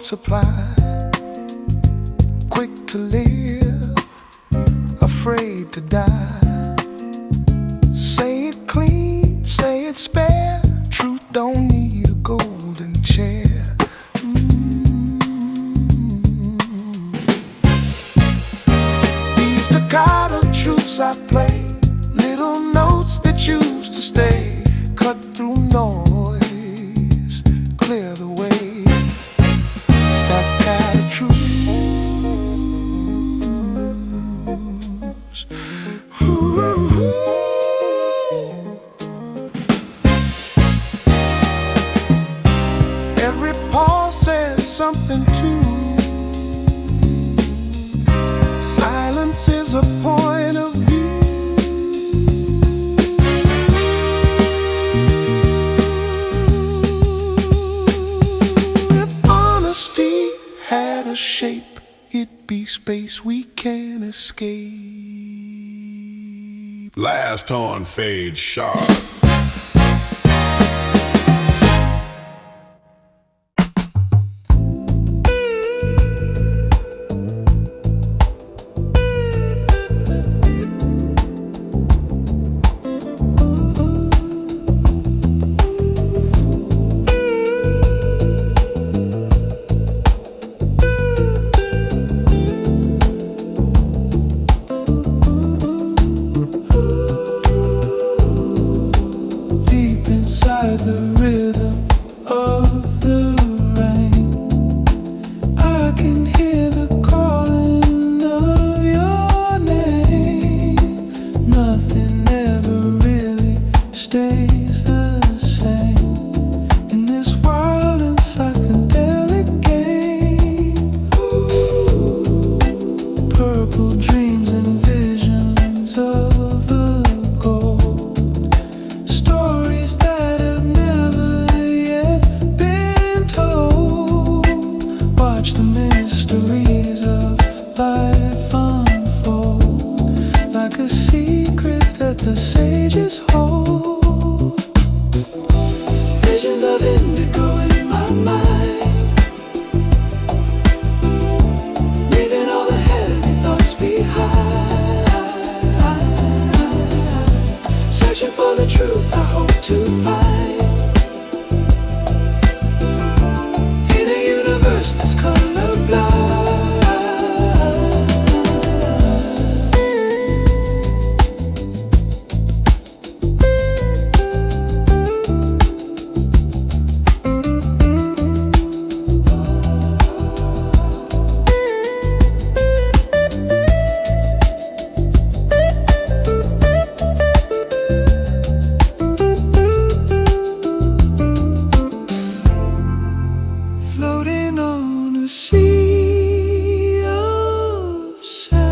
Supply, quick to live, afraid to die. Say it clean, say it spare. Truth don't need a golden chair. These staccato truths I play, little notes that used to stay. Cut through noise, clear the way. Every pause says something too. Silence is a point of view. If honesty had a shape, it'd be space we can't escape. Last on Fade Sharp. The rhythm of the rain, I can hear the calling of your name. Nothing ever really stays the same in this wild and psychedelic game. Purple dreams and visions of the gold, stories that the mysteries of life unfold like a secret that the sages hold. Visions of indigo in my mind, leaving all the heavy thoughts behind. Searching for the truth I hope to find in a universe that's colorblind. Floating on a sea of sound,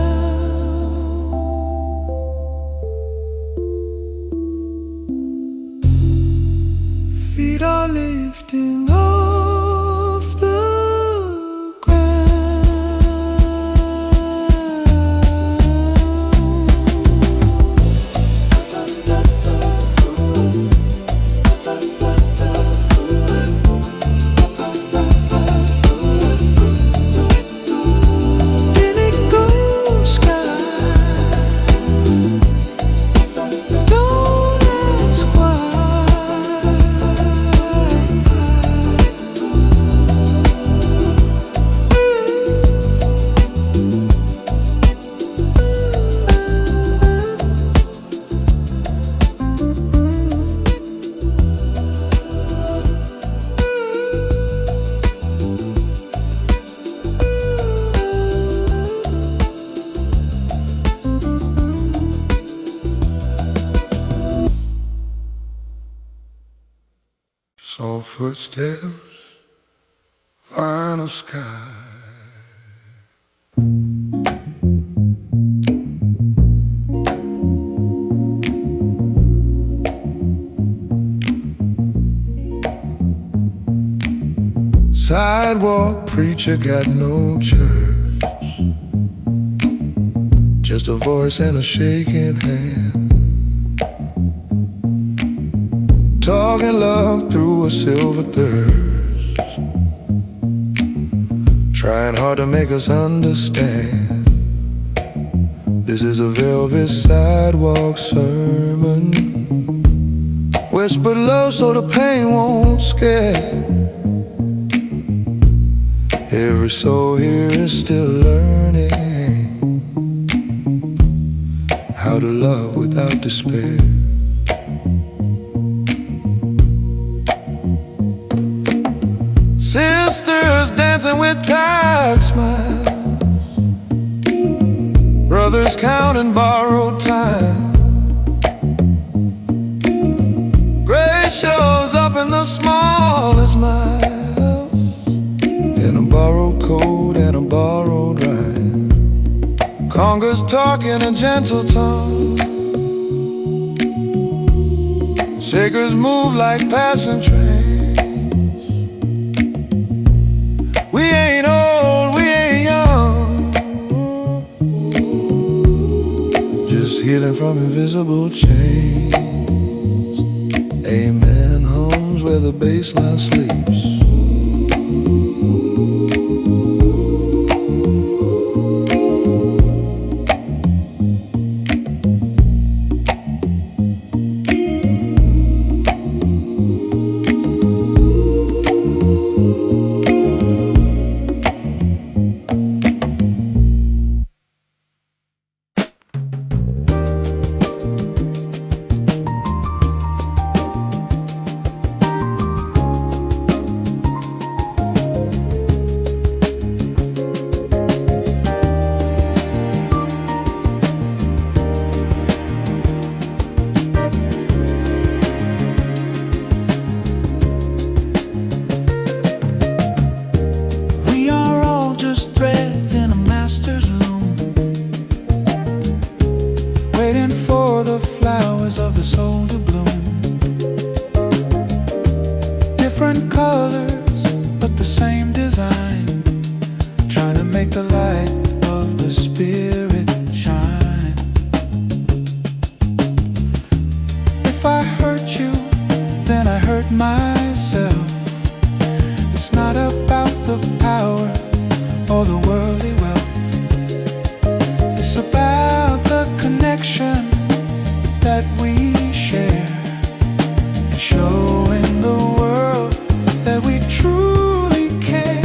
feet are lifting off the ground. footsteps, final sky. Sidewalk preacher got no church, just a voice and a shaking hand, talking love through a silver thirst, trying hard to make us understand. This is a velvet sidewalk sermon, whispered love so the pain won't scare. Every soul here is still learning how to love without despair. Sisters dancing with tired smiles, brothers counting borrowed time. Grace shows up in the smallest miles, in a borrowed coat and a borrowed ride. Congas talk in a gentle tone, shakers move like passing trains. We ain't old, we ain't young, just healing from invisible chains. Amen hums where the bassline sleeps. Of the soul to bloom, different colors but the same design, trying to make the light of the spirit shine. If I hurt you, then I hurt myself. It's not about the power or the worldly wealth, it's about the connection that we share, and showing the world that we truly care.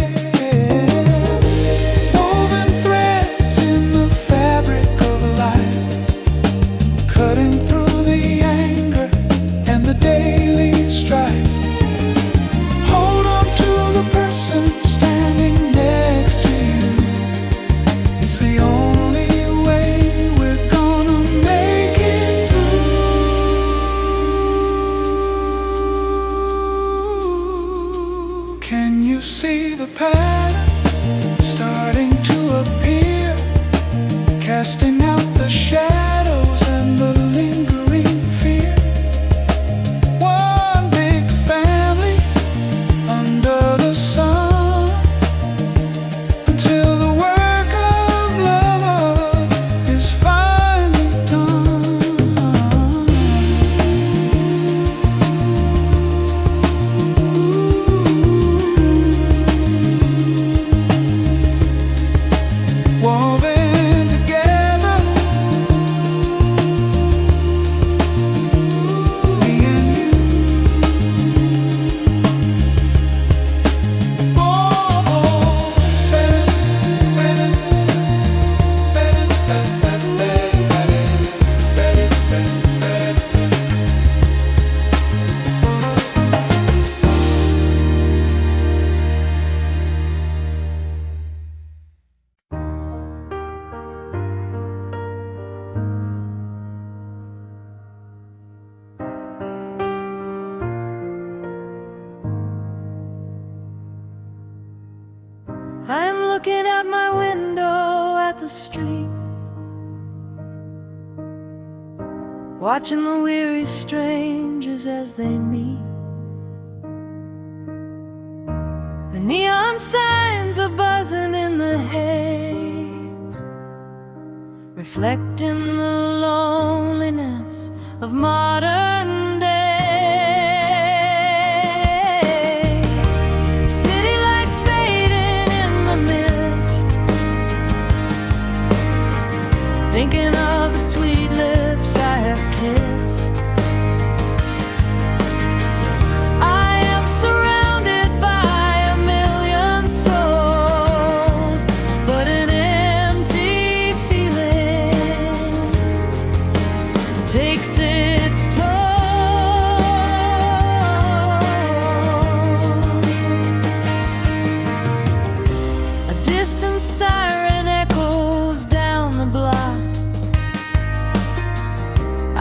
Woven threads in the fabric of life, cutting through the anger and the daily strife. Hold on to the person standing next to you. It's the only way we're gonna make it through. Can you see the pattern starting to appear, casting out the shadows and the lingering fear? One big family under the sun, until the work of love is finally done. Woven together looking out my window at the street, watching the weary strangers as they meet. The neon signs are buzzing in the haze, reflecting the loneliness of modern day. City lights fading in the mist, thinking of the sweet lips I have kissed. I am surrounded by a million souls, but an empty feeling takes its toll. A distant siren echoes down the block.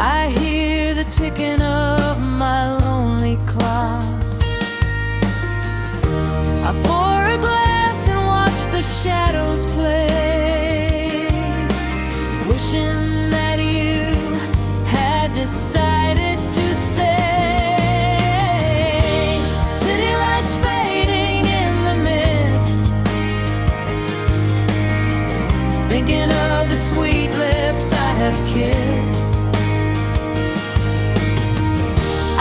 I hear the ticking of my lonely clock. I pour a glass and watch the shadows play, wishing that you had decided to stay. City lights fading in the mist, thinking of the sweet lips I have kissed.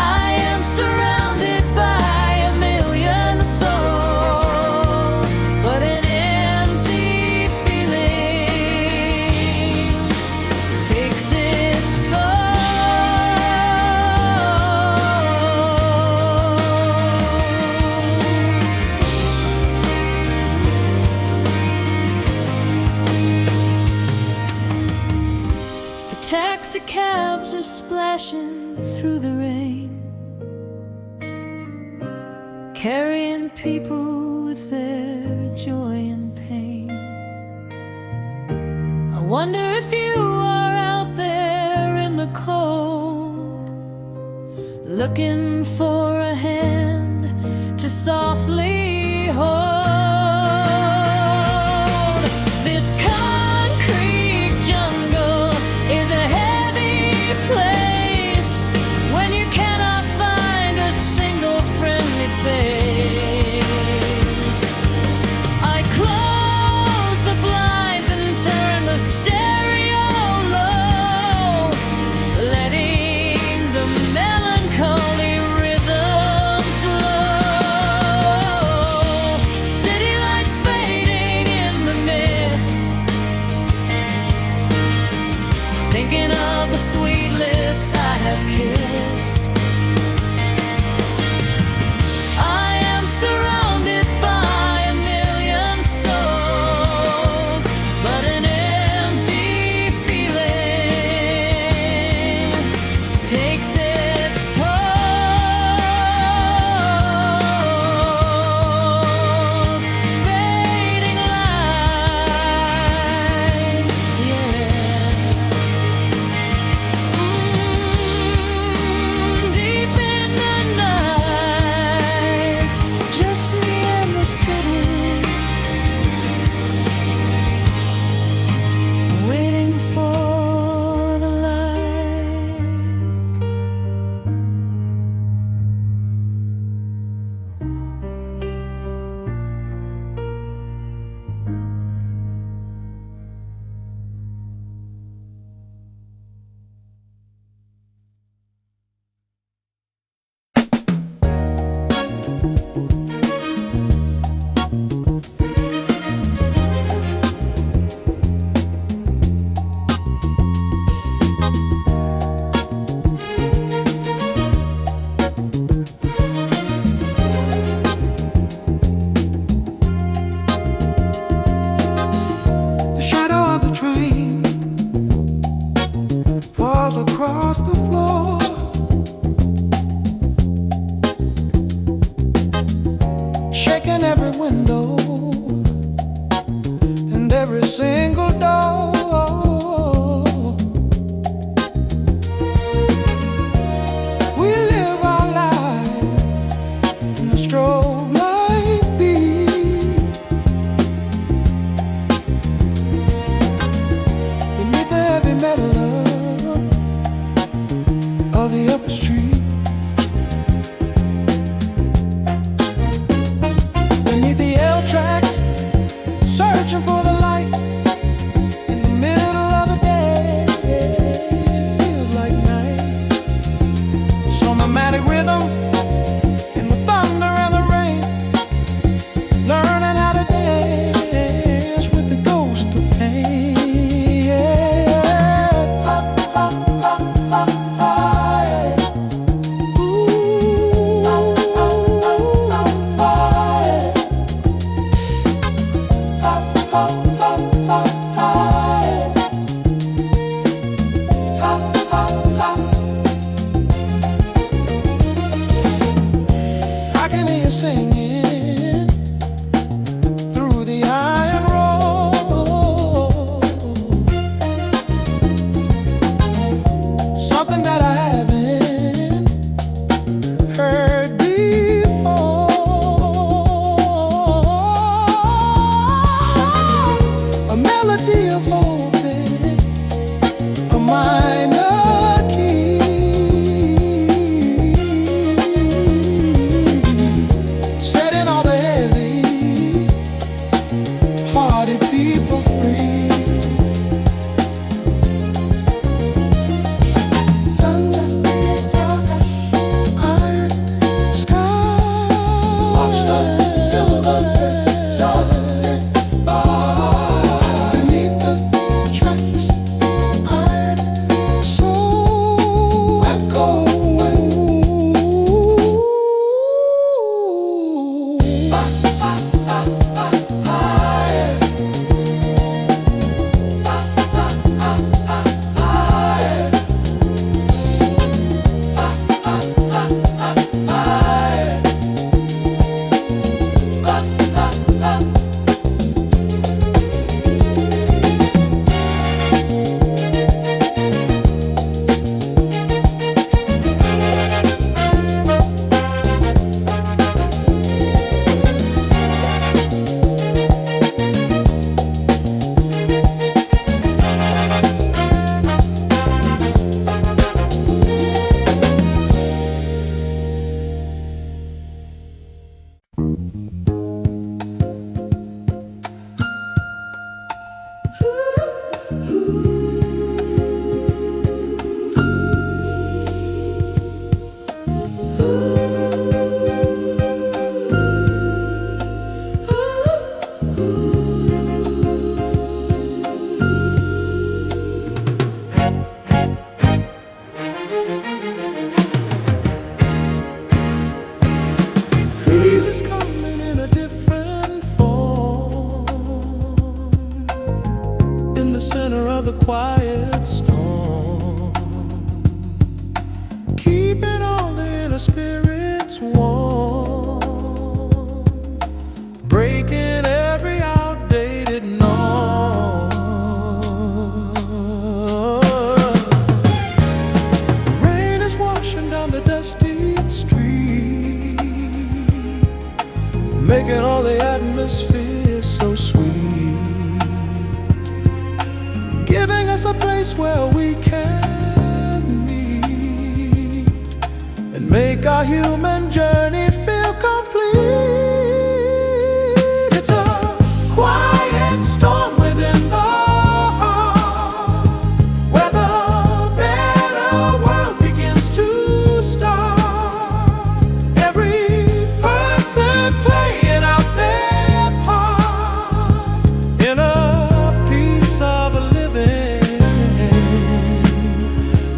I am surrounded by a million souls, but an empty feeling takes its toll. The taxi cabs are splashing through the rain, carrying people with their joy and pain. I wonder if you are out there in the cold, looking for a hand to softly hold. This concrete jungle is a heavy place when you cannot find a single friendly face. I close the blinds and turn the stereo low, letting the melancholy rhythm flow. City lights fading in the mist, thinking of the sweet lips I have kissed. I am surrounded by a million souls, but an empty feeling takes its toll. Fading lights, yeah. Deep in the night, just me and the city, waiting for the light. The shadow of the train falls across the floor, shaking every window and every single door. We live our lives in the strobe light beat, I can hear you singing through the iron road, something that I haven't heard before. A melody of hope in a minor key, setting all the heavy-hearted people free. Thunder, talker, iron sky. Watch the silver darling by beneath the tracks. Iron soul echoing. Peace is coming in a different form, in the center of the quiet storm, keeping all the inner spirits warm, breaking every outdated norm. Rain is washing down the dusty street, making all the atmosphere so sweet, giving us a place where we can meet and make our human journey feel complete. It's a quiet storm within the heart, where the better world begins to start. Every person playing out their part in a piece of a living,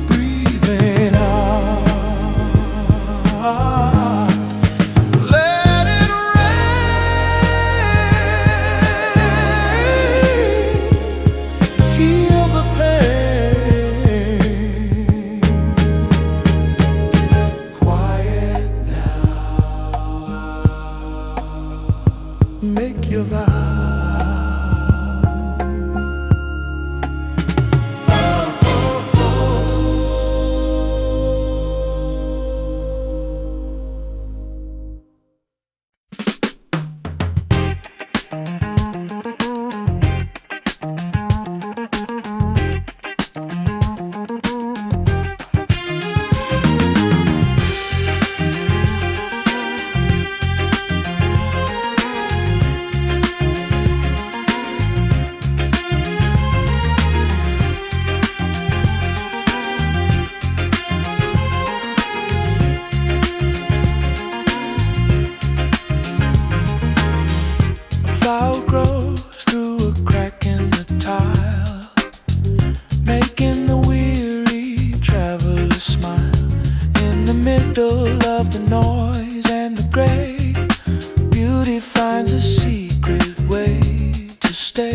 breathing out. Let it rain, heal the pain. Quiet now, make your vow. Flower grows through a crack in the tile, making the weary traveler smile. In the middle of the noise and the gray, beauty finds a secret way to stay.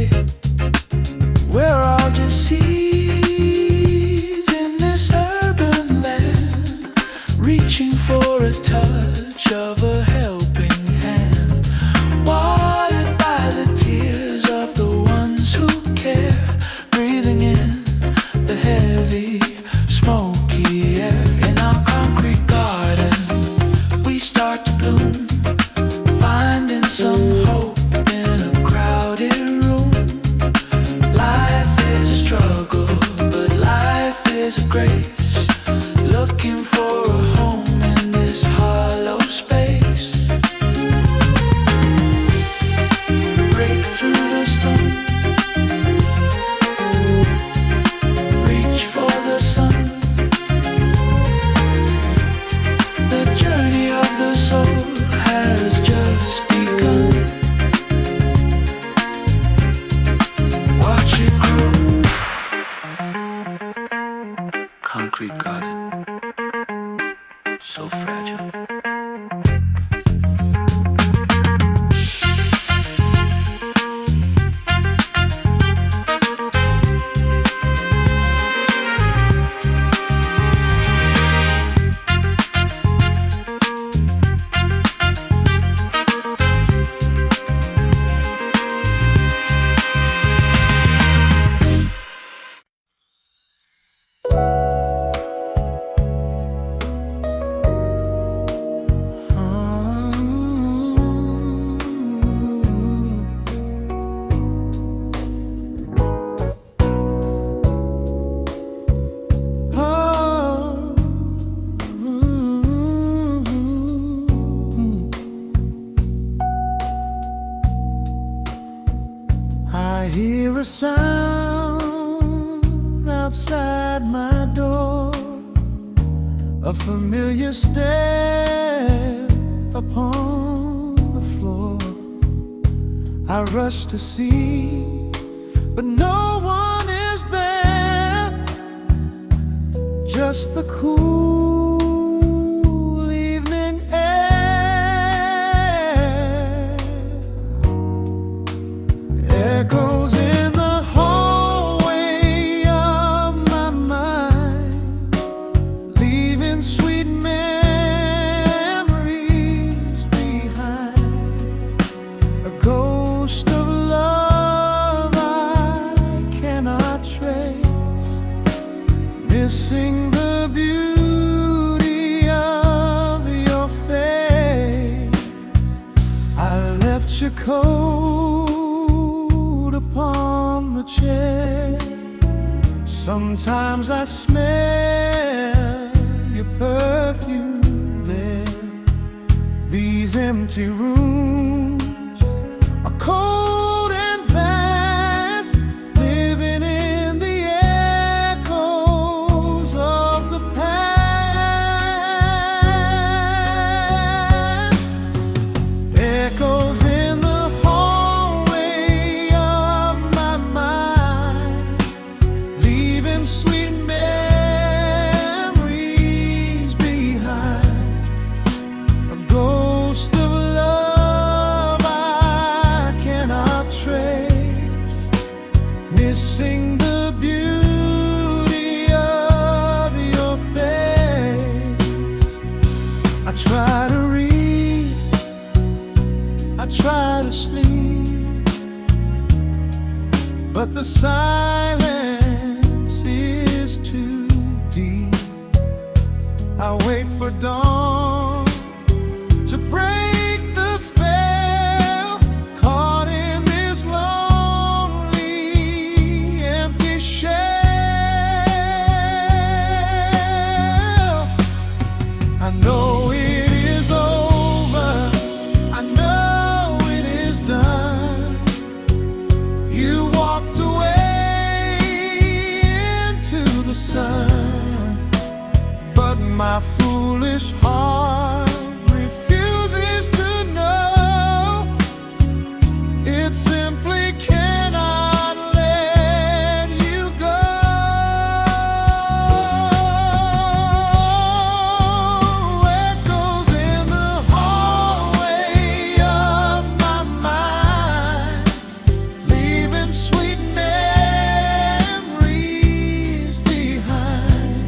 I hear a sound outside my door, a familiar step upon the floor. I rush to see, but no one is there, just the cool evening air. Echoes in the hallway of my mind, leaving sweet memories behind. A ghost of love I cannot trace, missing the beauty of your face. I left your coat upon the chair. Sometimes I smell your perfume there. These empty rooms are cold and vast, living in the echoes of the past. Echoes in the hallway of my mind, leaving sweet memories behind. A ghost of love I cannot trace, missing the beauty of your face. I try to read, I try to sleep, but the silence is too deep. I wait for dawn to break the spell, caught in this lonely, empty shell. I know it is over, I know it is done. You walked away into the sun, but my foolish heart refuses to know. It simply cannot let you go. Echoes in the hallway of my mind, leaving sweet memories behind.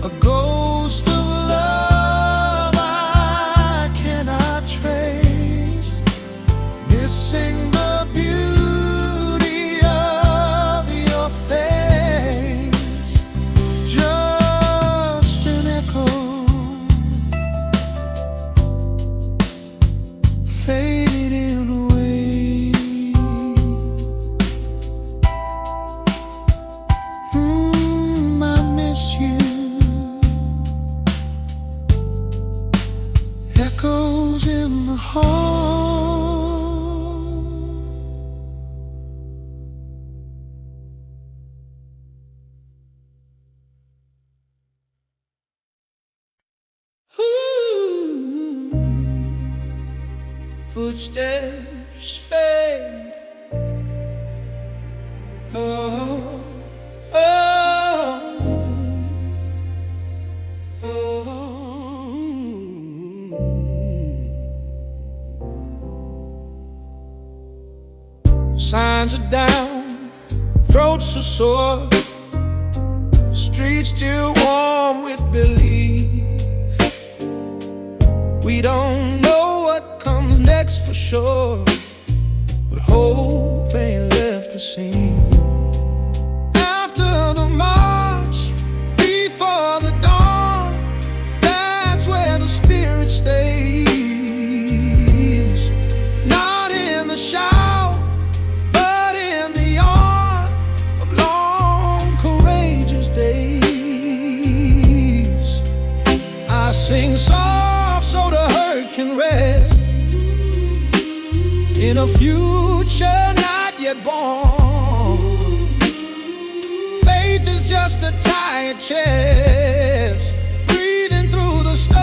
A ghost of love I cannot trace, missing the beauty of your face. Just an echo, fading away. I miss you. Echoes in the hall. Ooh, footsteps fade. Oh, oh, oh. Signs are down, throats are sore, streets still warm with belief. We don't know what comes next for sure, but hope ain't left to see. After the march, before the dawn, that's where the spirit stays. Not in the shout, but in the arm of long, courageous days. I sing soft so the hurt can rest in a future not yet born. Faith is just a tired chest, breathing through the storm.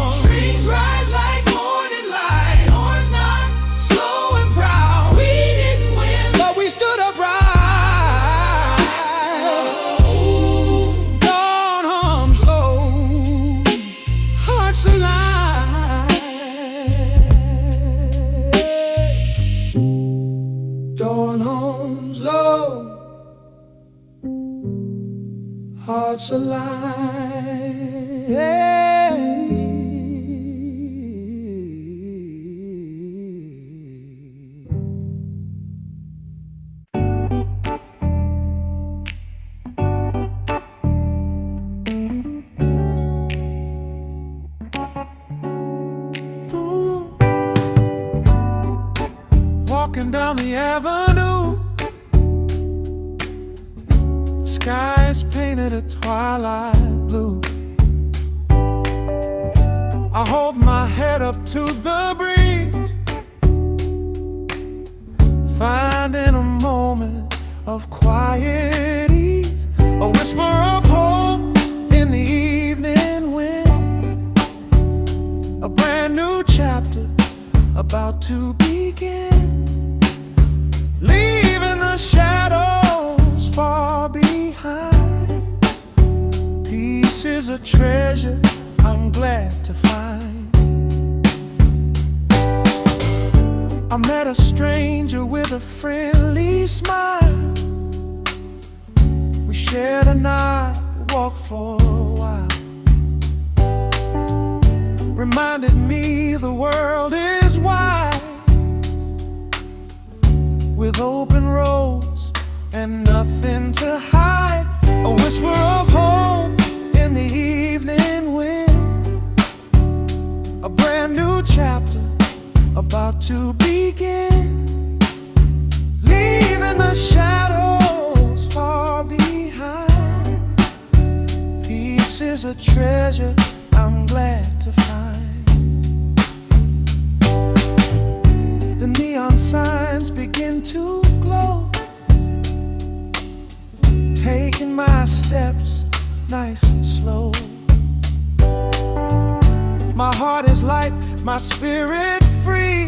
Strings rise like morning light, horns not slow and proud. We didn't win, but we stood upright. Dawn hums low, hearts alive. Dawn hums low, hearts walking down the avenue, sky is painted a twilight blue. I hold my head up to the breeze, finding a moment of quiet ease, a whisper of hope in the evening wind, a brand new chapter about to begin, leaving the shadows far behind. Peace is a treasure I'm glad to find. I met a stranger with a friendly smile. We shared a night, walked for a while. Reminded me the world is wide, with open roads and nothing to hide. A whisper of hope in the evening wind, a brand new chapter about to begin, leaving the shadows far behind. Peace is a treasure I'm glad to find. The neon signs begin to glow, taking my steps nice and slow. My heart is light, my spirit free,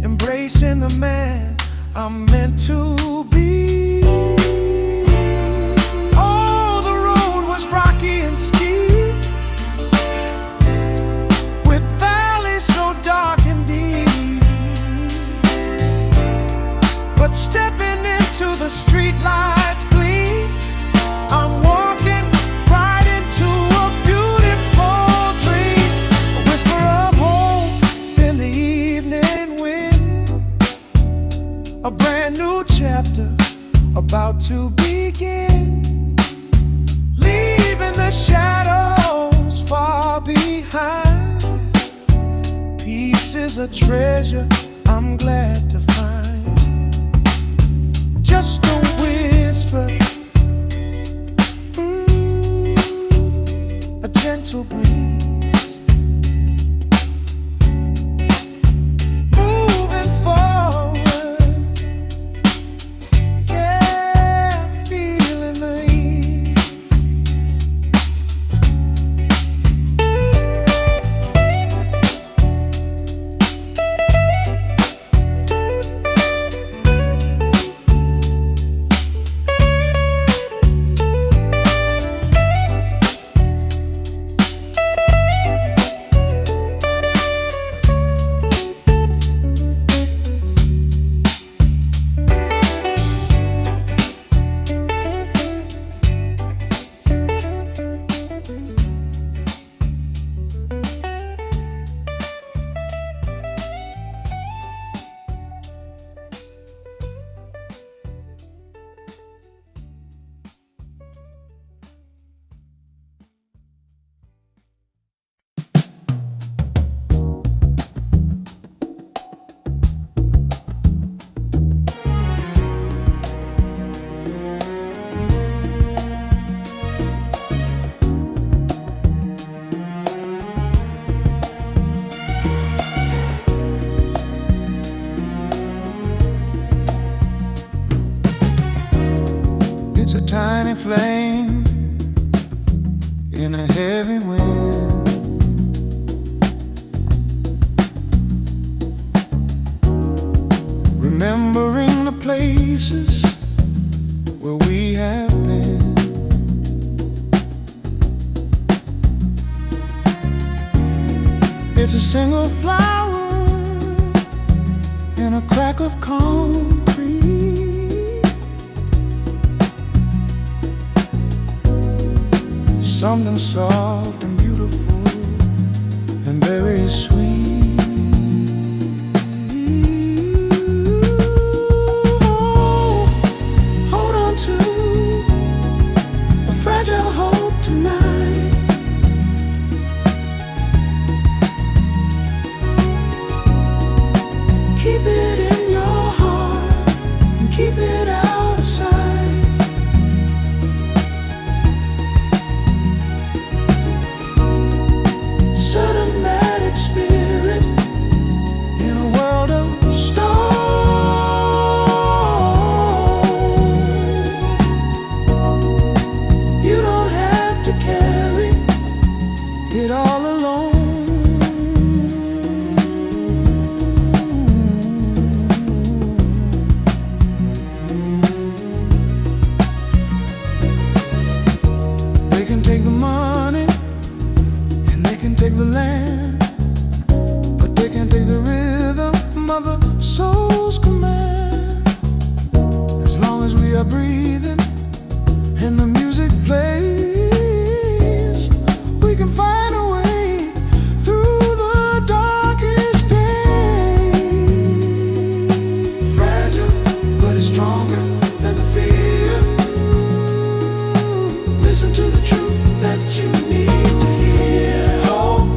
embracing the man I'm meant to be. Oh, the road was rocky and steep, with valleys so dark and deep, but stepping into the street lights gleam, I'm walking right into a beautiful dream. A whisper of hope in the evening wind, a brand new chapter about to begin, leaving the shadows far behind. Peace is a treasure I'm glad to find. Just a whisper, a gentle breeze, moving forward, yeah, feeling the ease. It's a single flower in a crack of concrete. Something soft and beautiful and very sweet. Oh, hold on to a fragile hope tonight. Keep it in your heart and keep it out of sight. Cinematic spirit in a world of stone. You don't have to carry it all alone. They can take the money and they can take the land, but they can't take the rhythm of the soul's command. As long as we are breathing and the music plays, we can find a way through the darkest day. Fragile, but it's stronger than the fear. Listen to the truth that you need to hear. Hope,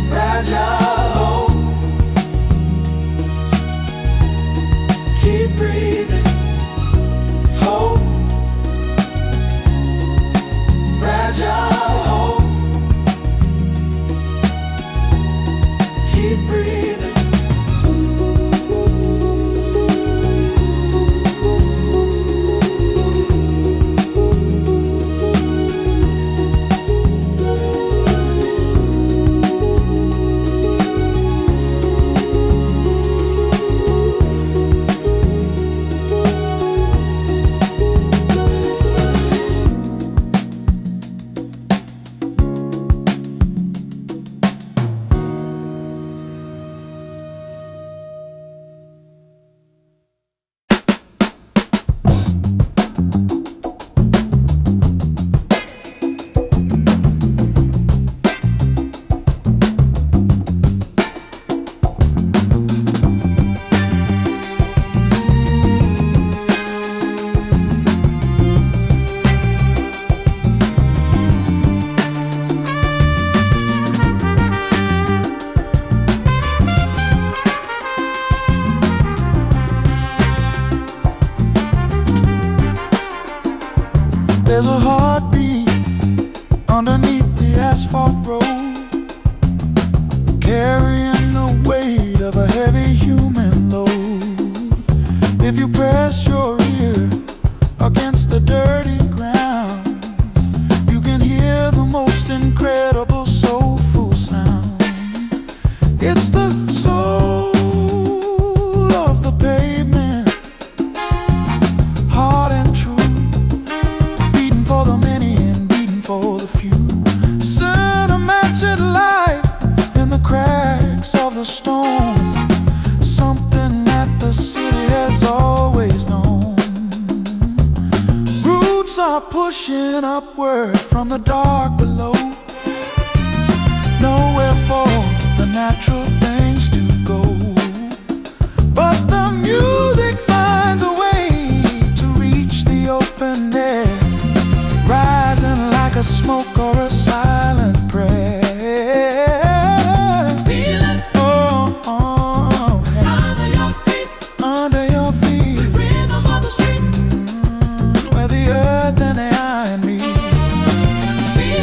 fragile hope. Keep breathing. Hope, fragile hope. Keep breathing. There's a heartbeat underneath the asphalt road, carrying the weight of a heavy human load. If you press your ear against the dirty ground, you can hear the most incredible soulful sound. It's the soul of the pavement, hard and true, for the many and beating for the few. Cinematic life in the cracks of the stone, something that the city has always known. Roots are pushing upward from the dark below, nowhere for the natural things to go. But the music finds a way to reach the open air, rising like a smoke or a silent prayer. Feel it. Oh, oh, hey. Under your feet. Under your feet. The rhythm of the street. Where the earth and the iron meet. Feel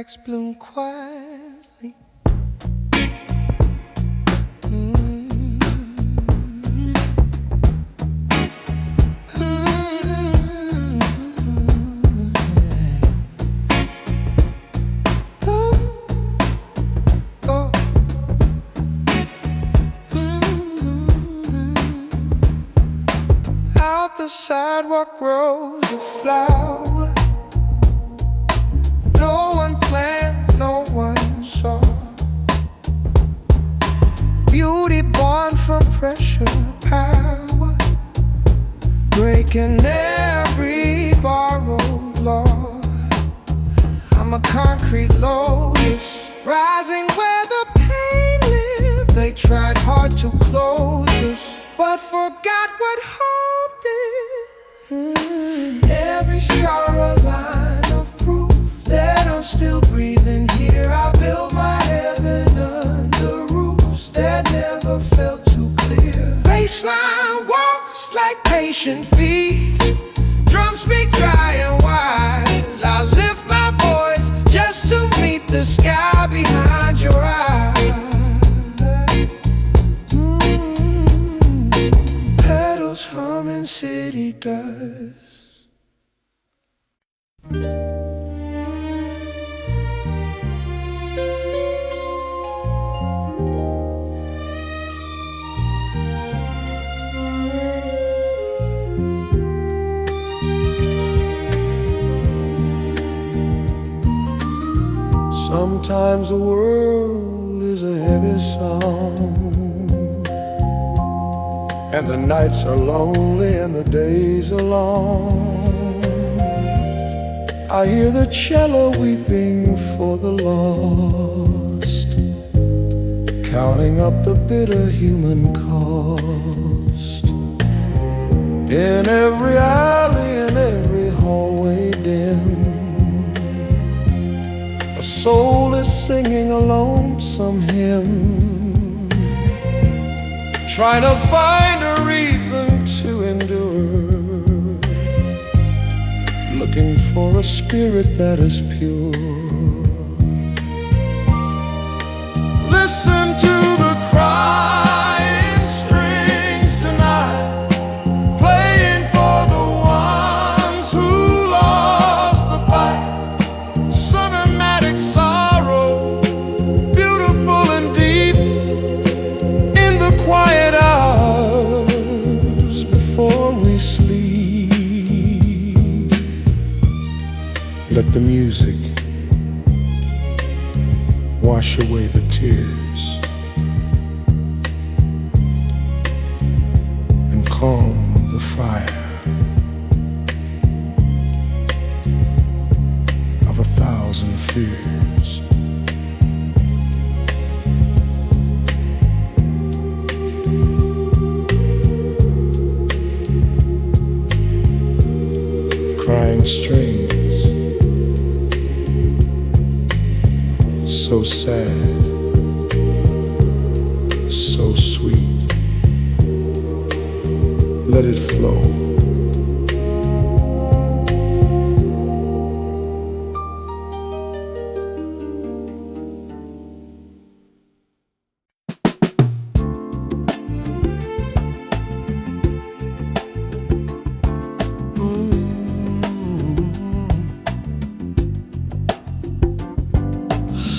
cracks bloom quietly. Out the sidewalk grows a flower. No one planned, no one saw. Beauty born from pressure, power, breaking every borrowed law. I'm a concrete lotus, rising where the pain lived. They tried hard to close us, but forgot what hope did. Every scar a line of proof that I'm still breathing here. I built my heaven under roofs that never felt too clear. Bassline walks like patient feet. Drums speak dry and wise. I lift my voice just to meet the sky behind your eyes. Petals humming city dust. Sometimes the world is a heavy song, and the nights are lonely and the days are long. I hear the cello weeping for the lost, counting up the bitter human cost. In every alley and every hallway dim, a soul is singing a lonesome hymn, trying to find a reason to endure, looking for a spirit that is pure. Listen to the crying strings tonight, playing for the ones who lost the fight. Cinematic sorrow, beautiful and deep, in the quiet hours before we sleep. Let the music wash away the tears and calm the fire of 1,000 fears. Crying strings, so sad, so sweet. Let it flow.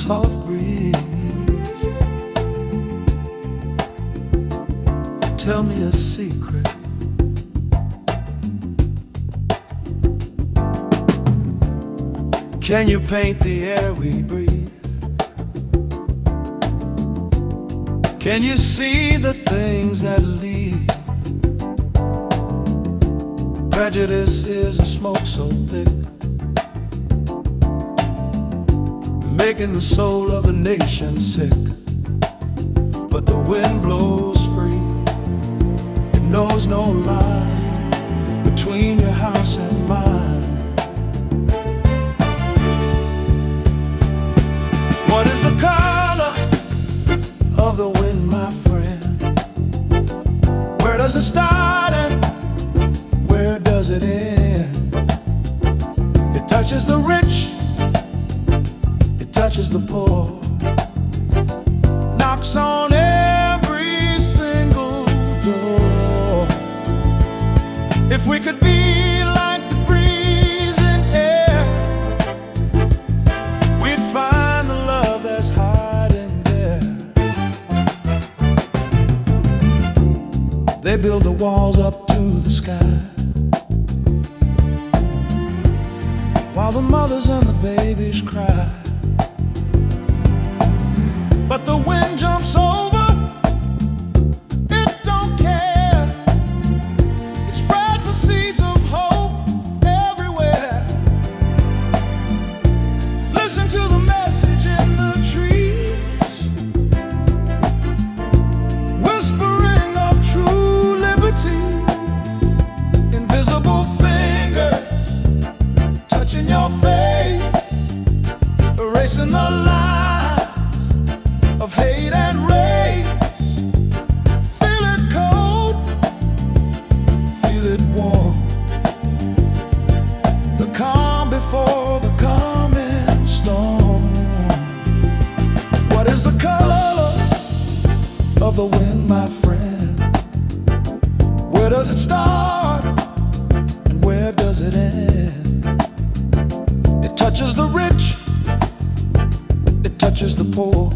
Soft breeze, tell me a secret. Can you paint the air we breathe? Can you see the things that lead? Prejudice is a smoke so thick, making the soul of a nation sick. But the wind blows free, it knows no line between your house and mine. What is the color of the wind, my friend? Where does it start and where does it end? It touches the rich, They build the walls up to the sky, while the mothers and the babies cry. But the wind jumps over, it don't care. It spreads the seeds of hope everywhere. Listen to the message in the trees, whispering of true liberties. Invisible fingers touching your face, erasing the line of hate and rage. Feel it cold, feel it warm. The calm before the coming storm. What is the color of the wind, my friend? Where does it start and where does it end? It touches the rich, it touches the poor,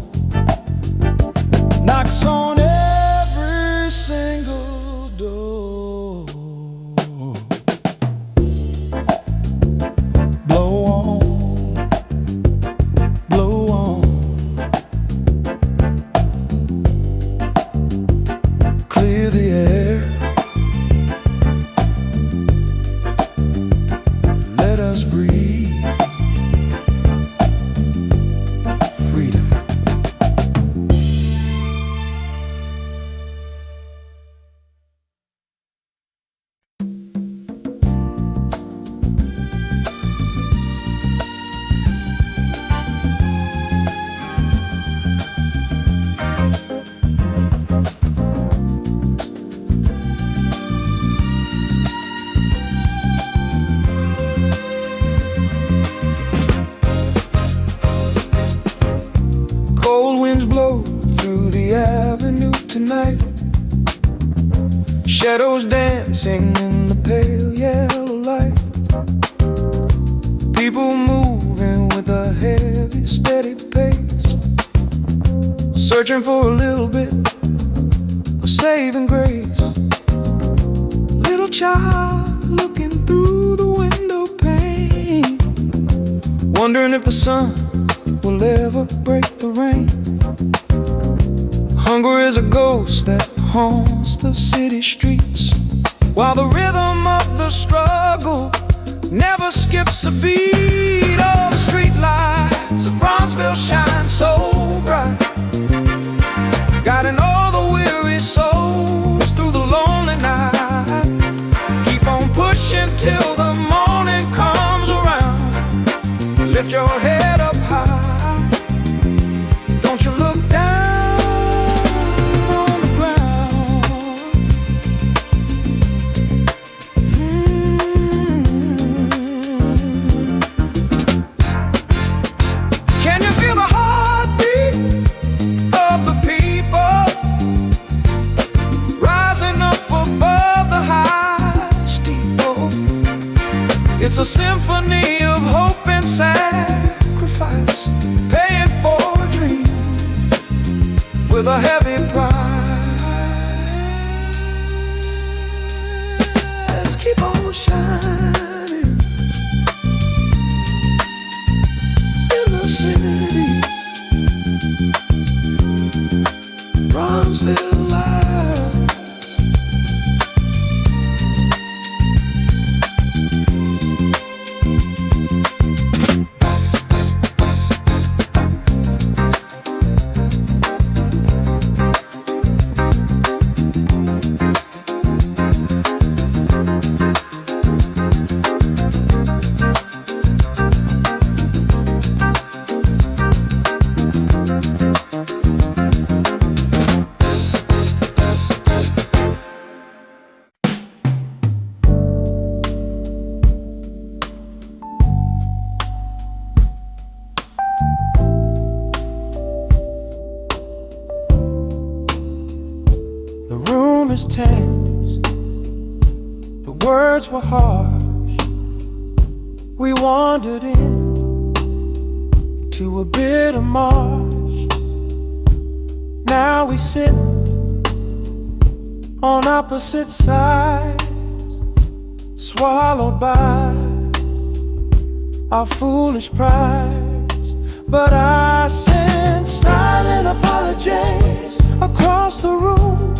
knocks on every single door. Blow on, blow on. Clear the air, let us breathe. Freedom. Cold winds blow through the avenue tonight, shadows dancing in the pale yellow light. People moving with a heavy, steady pace, searching for a little bit of saving grace. Little child looking through the window pane, wondering if the sun will ever break the rain. Hunger is a ghost that haunts the city streets, while the rhythm of the struggle never skips a beat. All the street lights of Bronzeville shine so bright, guiding all the weary souls through the lonely night. Keep on pushing till the morning comes around. Lift your head up high, don't you look down on the ground. Can you feel the heartbeat of the people rising up above the high steeple? It's a symphony of hope and sacrifice, paying for a dream with a heavy price. Keep on shining in the city, Bronzeville lights. Was tense, the words were harsh. We wandered in to a bitter marsh. Now we sit on opposite sides, swallowed by our foolish prides. But I sent silent apologies across the room,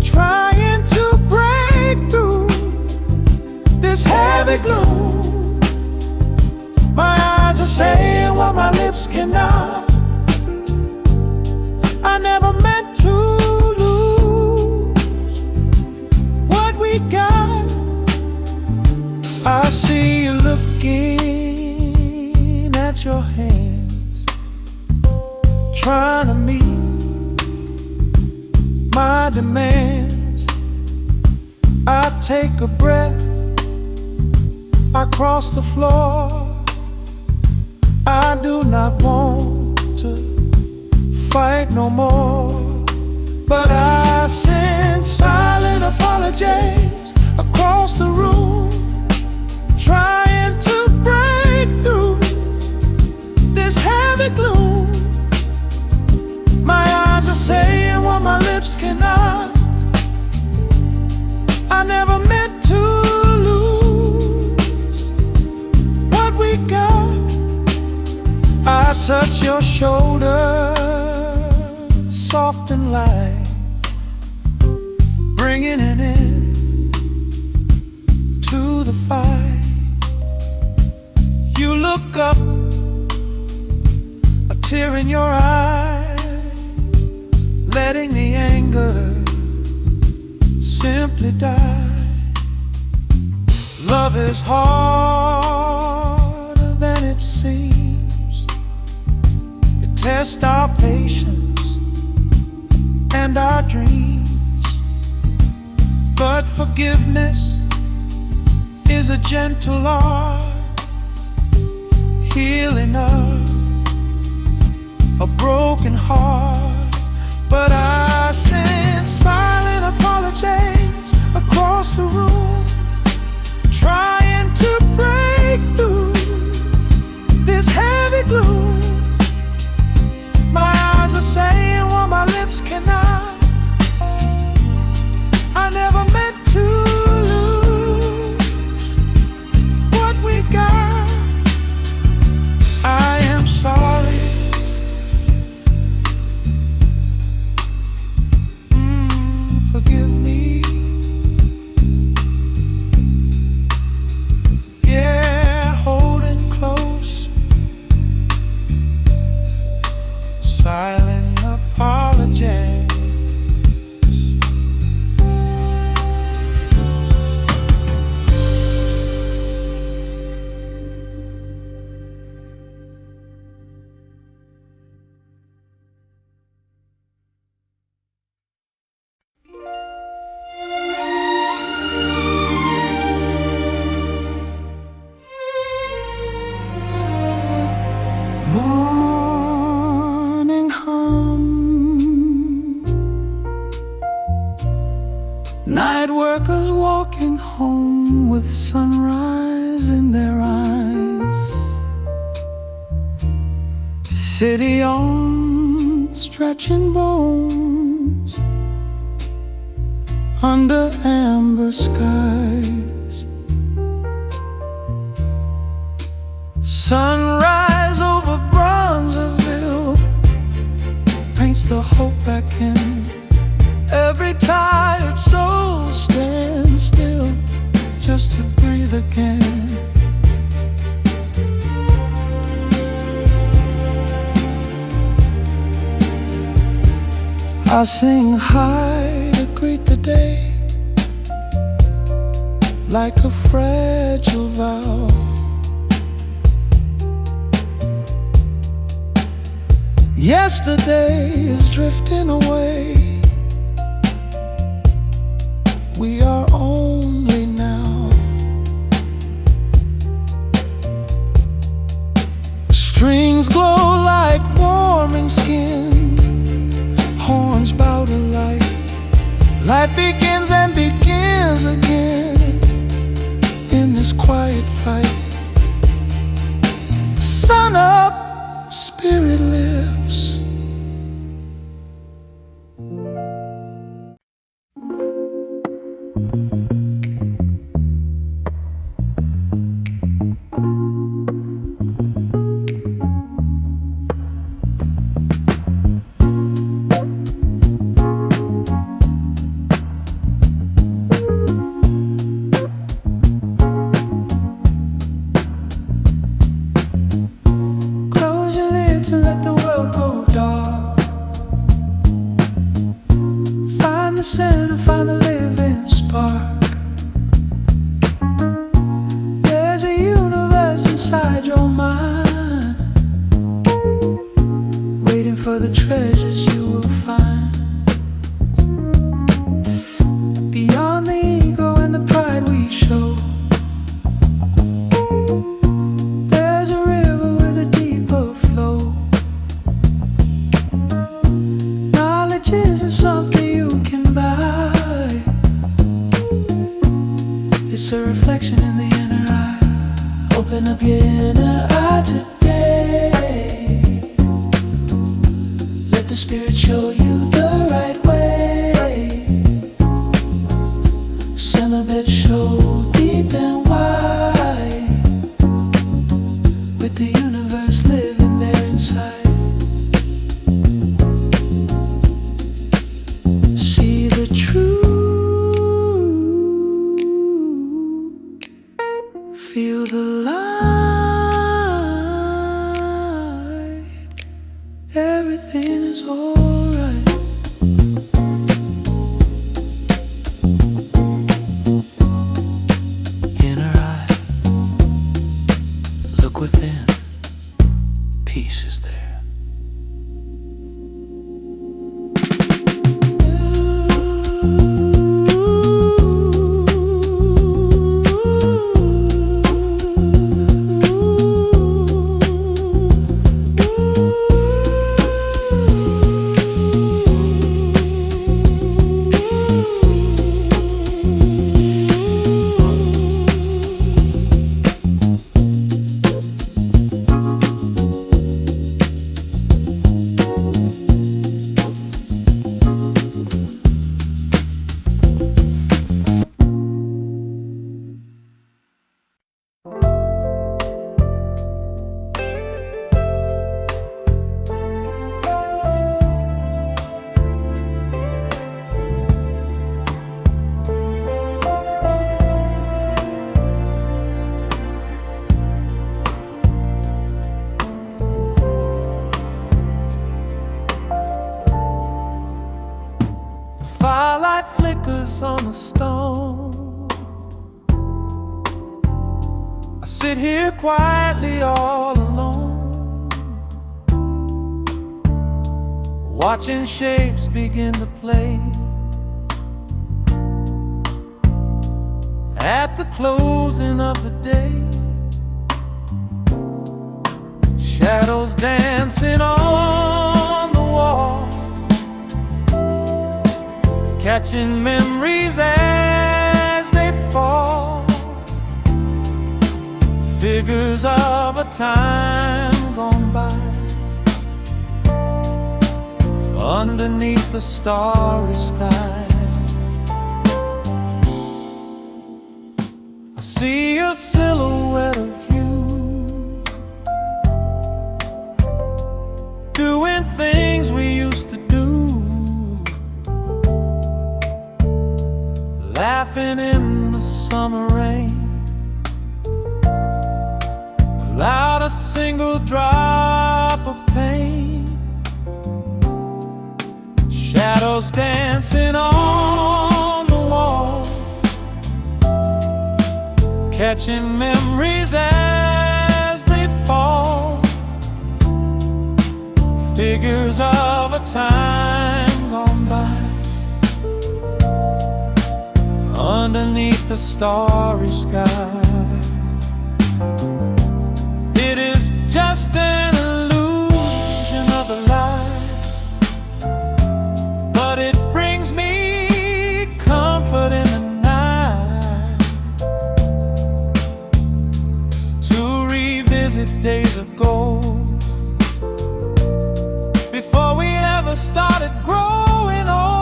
trying to break through this heavy gloom. My eyes are saying what my lips cannot. I never meant to lose what we got. I see you looking at your hands, trying to meet my demands. I take a breath, I cross the floor. I do not want to fight no more, but I send silent apologies across the room, trying to break through this heavy gloom. My eyes are saying what my lips cannot. I never meant to lose what we got. I touch your shoulder, soft and light, bringing an end to the fight. You look up, a tear in your eye, letting the anger simply die. Love is harder than it seems. It tests our patience and our dreams, but forgiveness is a gentle art, healing up a broken heart. But I send silent apologies across the room, trying to break through this heavy gloom. My eyes are saying what my lips cannot. I never meant to lose what we got. I am sorry. Forgive me. Yeah, holding close, silent apologies. Morning hum, night workers walking home with sunrise in their eyes. City on stretching bones under amber skies. Sunrise over Bronzeville paints the hope back in. Every tired soul stands still just to breathe again. I sing high to greet the day, like a fragile vow. Yesterday is drifting away. We are only now. Strings glow like warming skin, horns bow to light. Life begins and begins again in this quiet fight. Sun up, spirit lives. the center, find the living spark. There's a universe inside your mind, waiting for the treasures you will find. Beyond the ego and the pride we show, there's a river with a deeper flow. Knowledge isn't something you can buy, it's a reflection in the inner eye. Open up your inner eye today, let the spirit show you the right way. Celibate show deep and wide, with the universe living there inside. See the truth, feel the light, everything is alright. Inner eye, look within, peace is there. Firelight flickers on the stone. I sit here quietly all alone, watching shapes begin to play. At the closing of the day, shadows dancing on the wall, catching memories as they fall. Figures of a time gone by, underneath the starry sky. I see a silhouette of you, doing things we used to do, laughing in the summer rain, without a single drop of pain. Shadows dancing on the wall, catching memories as they fall. Figures of a time gone by, underneath the starry sky. It is just an illusion of a life, but it brings me comfort in the night, to revisit days of gold, before we ever started growing old.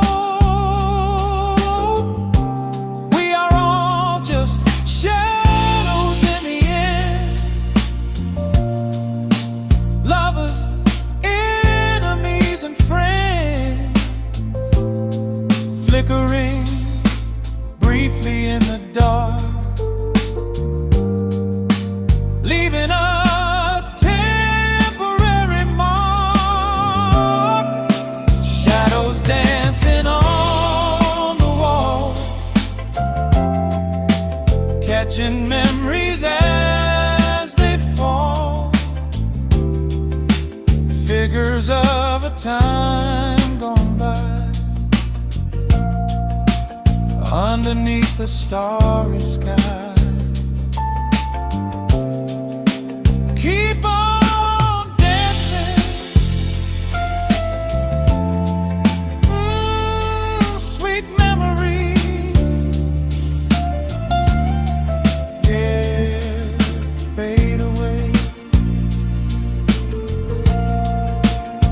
Flickering briefly in the dark, leaving a temporary mark. Shadows dancing on catching memories as they fall, figures of a time gone by, underneath the starry sky. Keep on dancing, sweet memory. Yeah, fade away,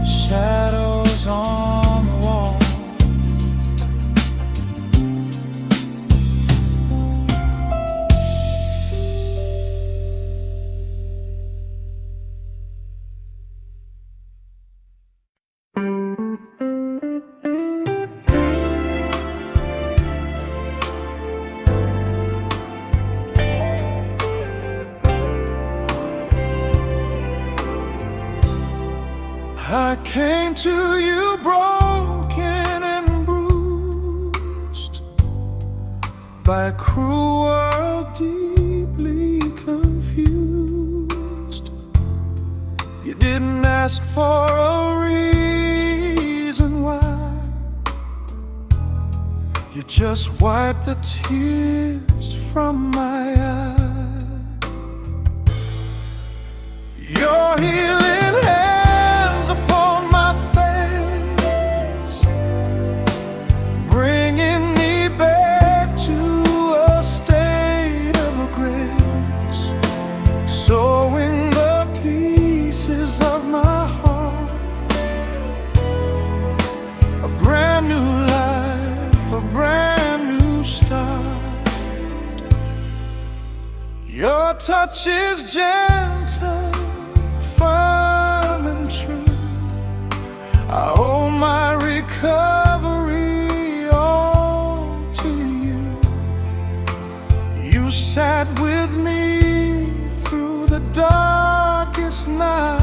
shadows on the wall. I came to you broken and bruised by a cruel world, deeply confused. You didn't ask for a reason why, you just wiped the tears from my eyes. Your healing hands upon my face, bringing me back to a state of grace, sewing the pieces of my heart, a brand new life, a brand new start. Your touch is gentle, firm and true. I owe my recovery all to you. You sat with me through the darkest night,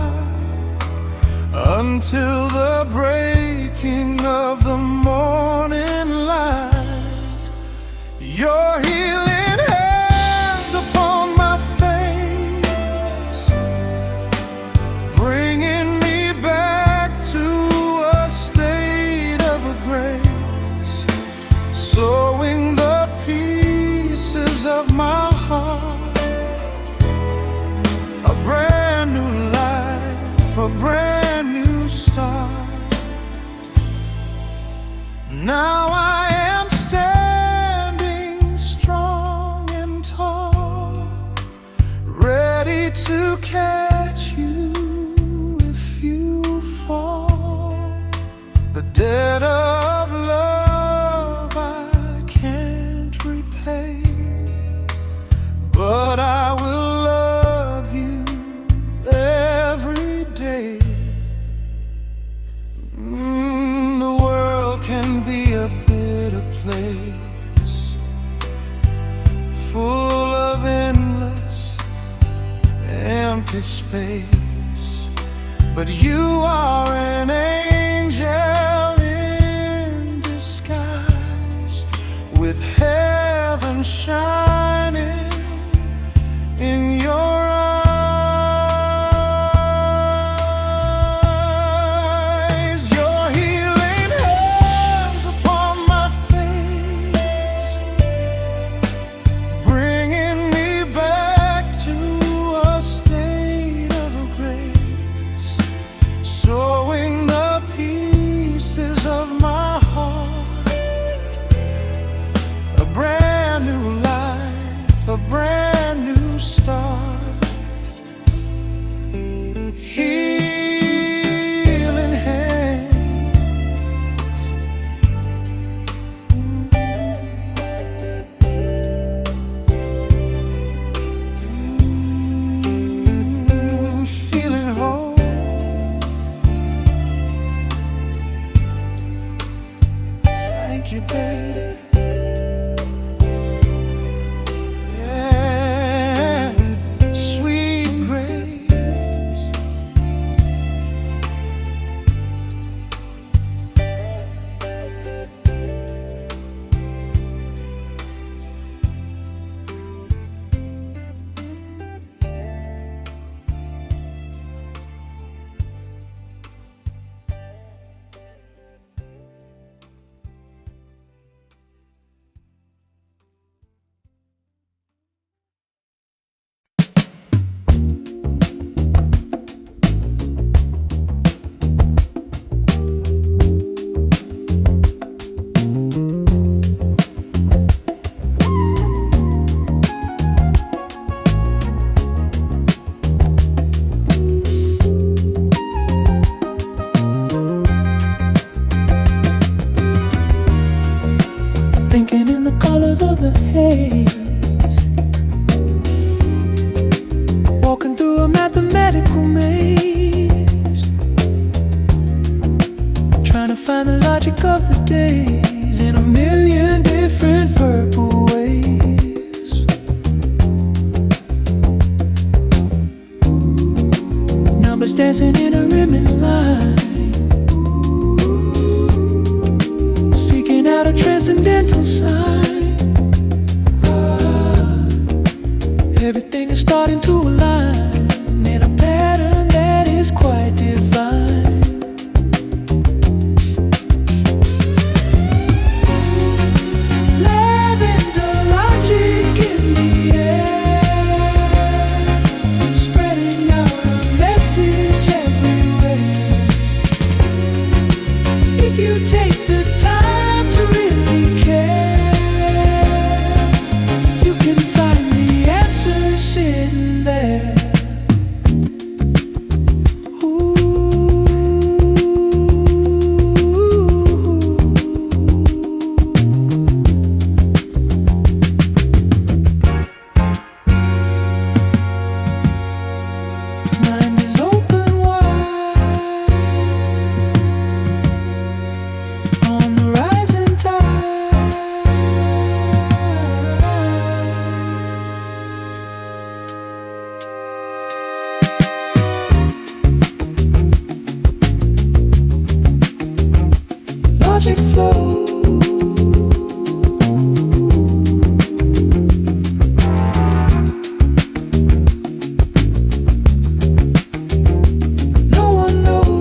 until the breaking of the morning light. Your healing hands upon my face, bringing me back to a state of grace, sewing the pieces of my heart, a brand new life, a brand new start. Now I am standing strong and tall, ready to catch you if you fall. The debt of love I can't repay, but I will love you every day. The world can be a bitter place, full of endless empty space, but you are an angel in disguise, with heaven shining in your eyes. Your healing hands upon my face, bringing me back to a state of grace, sewing the pieces of my heart, a brand new life, a brand new start. Healing hands, feeling whole. Thank you, baby. Yeah, sweet grace. haze, walking through a mathematical maze, trying to find the logic of the days in a million different purple ways. Numbers dancing in a rimming line, seeking out a transcendental sign. Everything is starting to align in a pattern that is quite divine. Lavender logic in the air, spreading out a message everywhere. If you take the time to really care, you can find the answer sitting there. Mind is open wide on the rising tide. Logic flows. No one knows.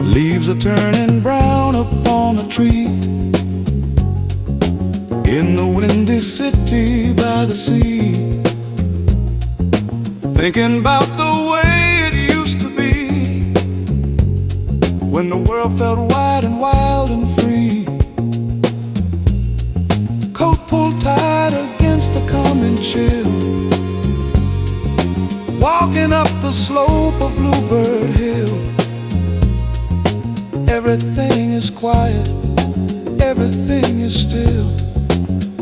Leaves are turning brown upon a tree in the windy city by the sea. Thinking about the way it used to be, when the world felt wide and wild and free. Coat pulled tight against the coming chill, walking up the slope of Bluebird Hill. Everything is quiet, everything is still,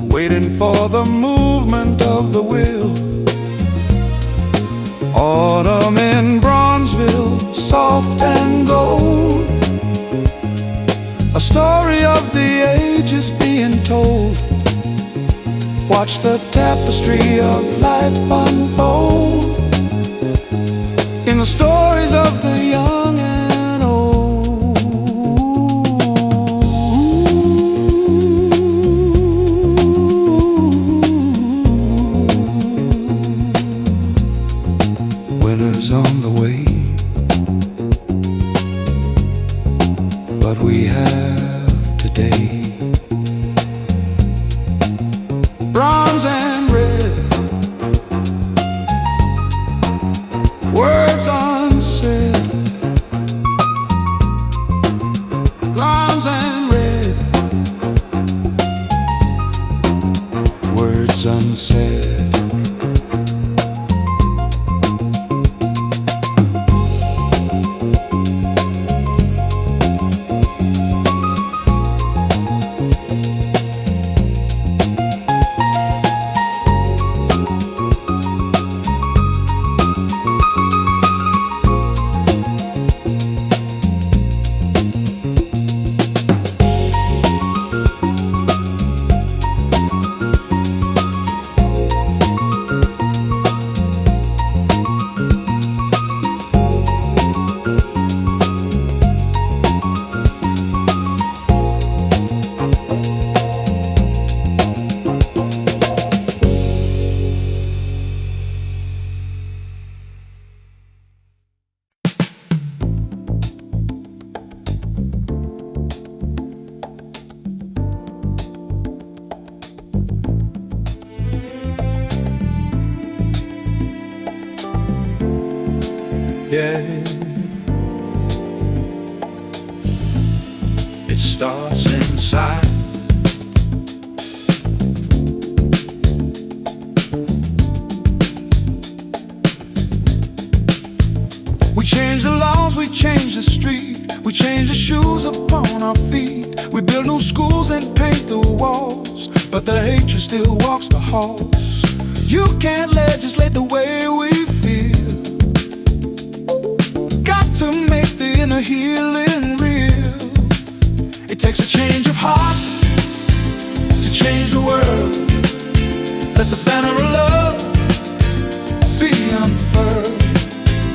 waiting for the movement of the wheel. Autumn in Bronzeville, soft and gold, a story of the ages being told. Watch the tapestry of life unfold in the stories of the young and old. Winter's on the way, but we have today. Bronze and red, words unsaid. Bronze and red, words unsaid. Yeah, it starts inside. We change the laws, we change the street, we change the shoes upon our feet. We build new schools and paint the walls, but the hatred still walks the halls. You can't legislate the way we feel. Got to make the inner healing real. It takes a change of heart to change the world. Let the banner of love be unfurled.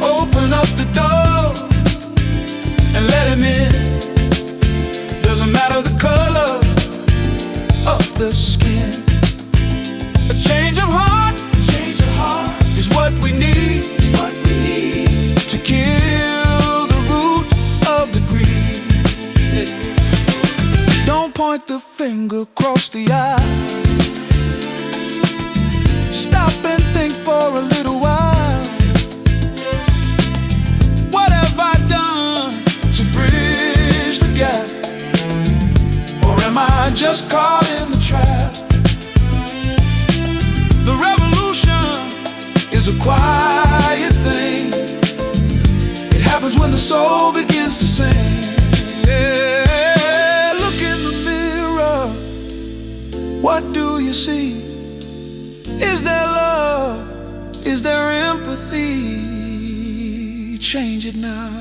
Open up the door and let him in. Doesn't matter the color of the skin. A change of heart is what we need, to kill the root of the greed. Don't point the finger, cross the eye. Stop and think for a little while. What have I done to bridge the gap? Or am I just caught in the trap? The revolution is a quiet thing. It happens when the soul begins to sing. Yeah, look in the mirror. What do you see? Is there love? Is there empathy? Change it now.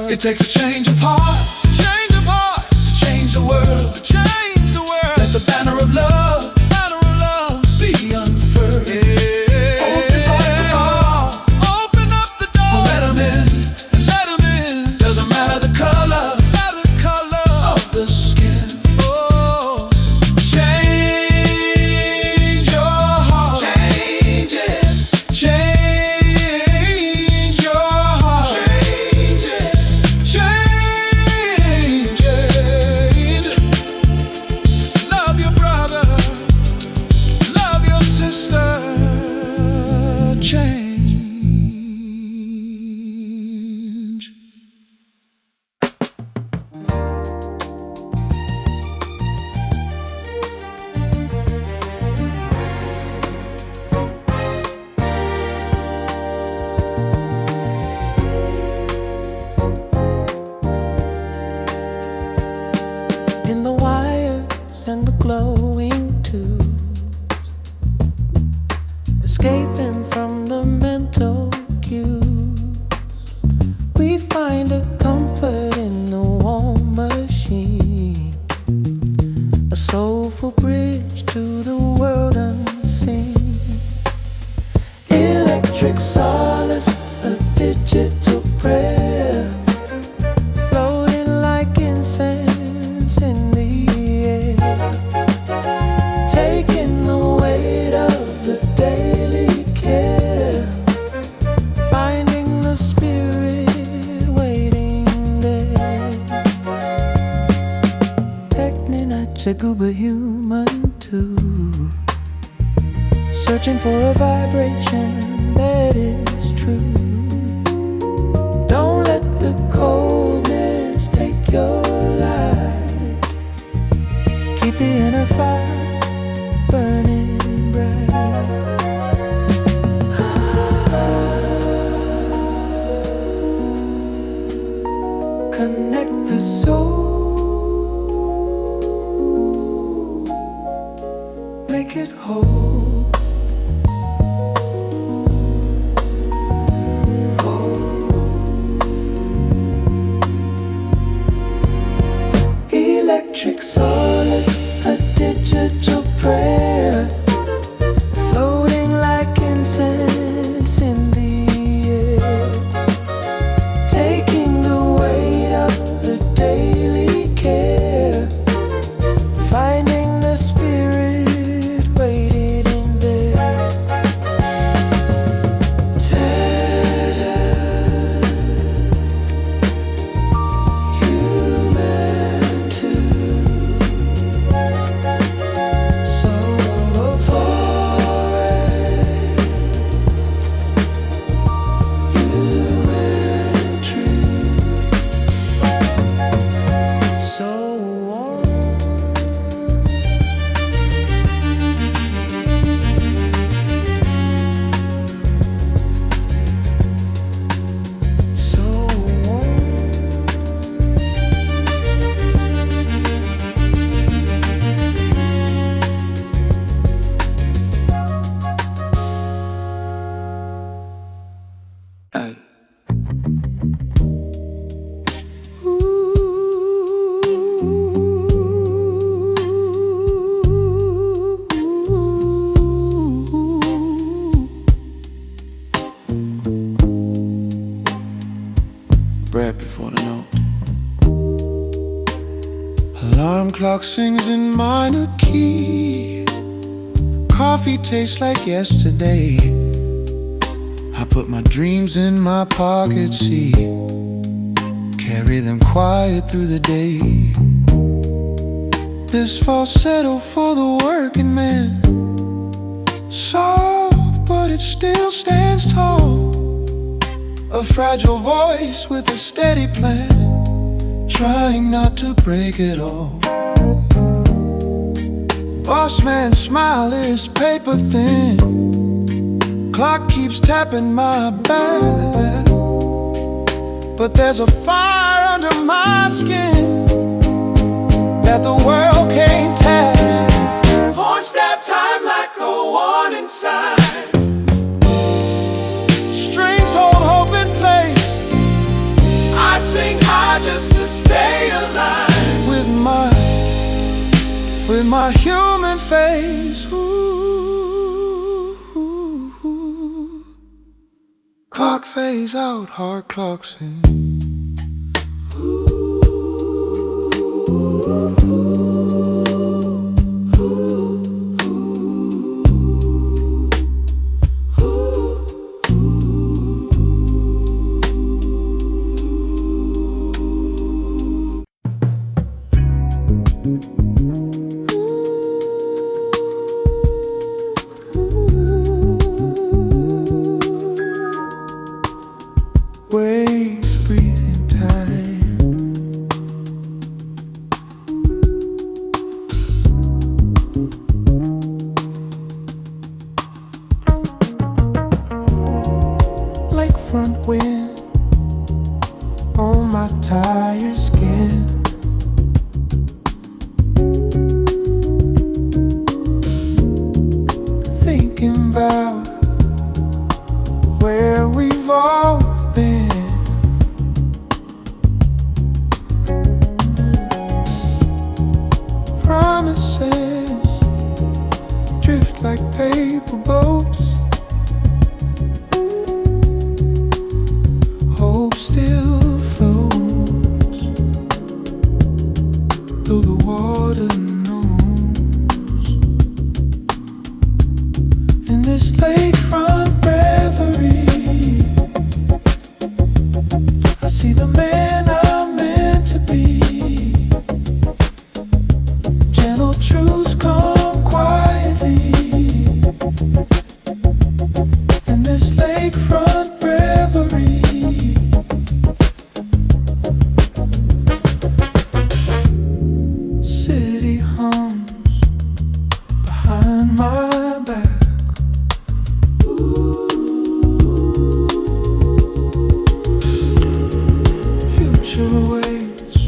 It takes a change of heart, to change the world, Let the banner of love, be unfurled. Yeah. Open up the door, let 'em in, Doesn't matter the color, of the skin. Oh, change your heart, change your heart, change it. Love your brother, love your sister. Change. In the wires and the glowing tubes, escaping from the mental cues, we find a comfort in the warm machine, a soulful bridge to the world unseen. Electric solace, a digital prayer, floating like incense in the air, taking the weight of the daily care, finding the spirit waiting there. Techninat human too, searching for a vibration that is true. Don't let the coldness take your light. Keep the inner fire burning bright. Connect the soul, make it whole. Electric solace, a digital prayer, floating like incense in the air, taking the weight of the daily care, finding the spirit waiting in there. Ta-da, human too. So clock sings in minor key. Coffee tastes like yesterday. I put my dreams in my pocket, see, carry them quiet through the day. This falsetto for the working man, soft but it still stands tall. A fragile voice with a steady plan, trying not to break it all. Boss man's smile is paper thin. Clock keeps tapping my back, but there's a fire under my skin that the world can't tax. Horn stab time like a warning sign. Strings hold hope in place. I sing high just to stay alive with my human face. Ooh, ooh, ooh. Clock fades out, heart clocks in. Waves breathe in time. Like front wind on my tired skin. Thinking about where we've all been. Promises drift like paper boats. Hope still floats through the water knows. In this lakefront reverie, I see the man I'm meant to be. Gentle truths come quietly. In this lakefront reverie, city hums behind my back. Future waits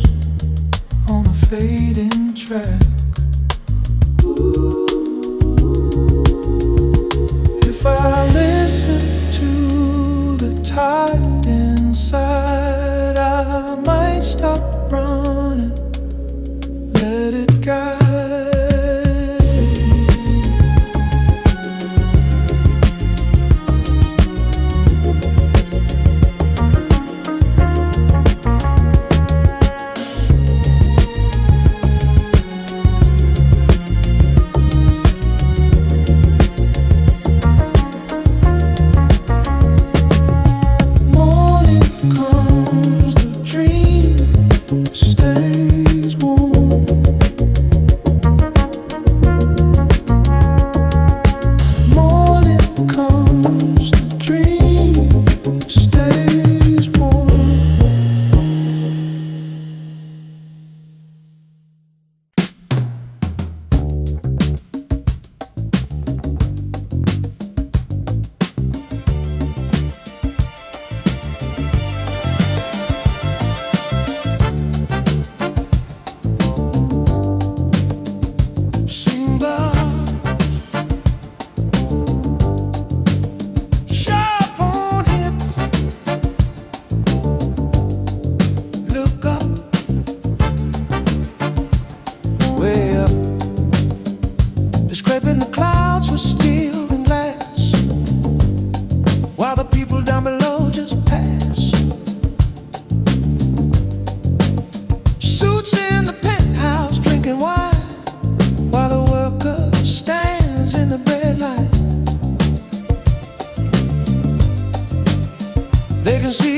on a fading track.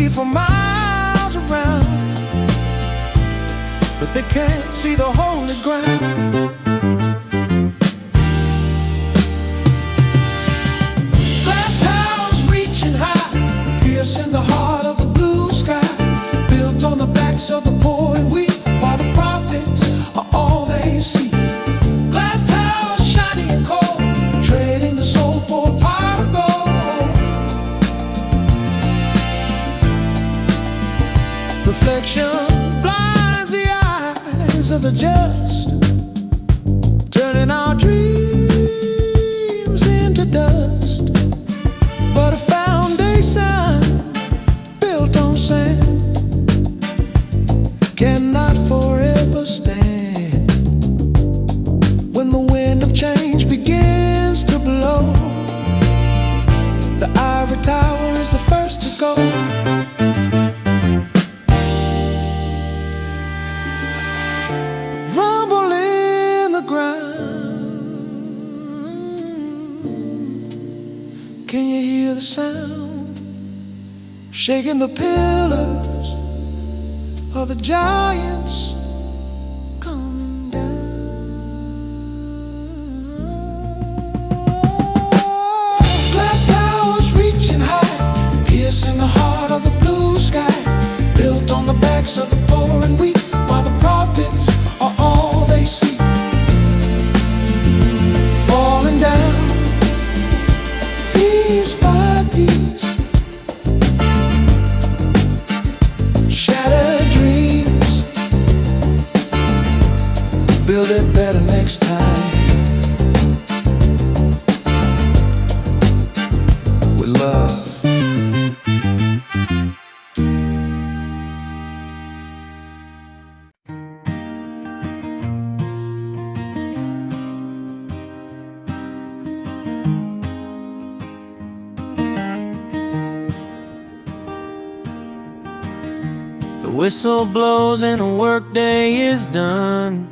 see for miles around, but they can't see the holy ground. Glass towers reaching high, piercing the heart of the blue sky, built on the backs of the poor and weak, while the prophets are all they see. Glass towers shiny and cold, trading the soul for a pot of gold. Reflection blinds the eyes of the just, turning our dreams into dust. But a foundation built on sand cannot forever stand. When the wind of change begins to blow, the ivory tower is the first to go. Rumble in the ground, can you hear the sound? Shaking the pillars of the giants coming down. Glass towers reaching high, piercing the heart of the blue sky, built on the backs of the poor and weak, while the prophets are all they see. Falling down, piece by piece, shattered dreams, build it better next time. With love. The whistle blows and the workday is done.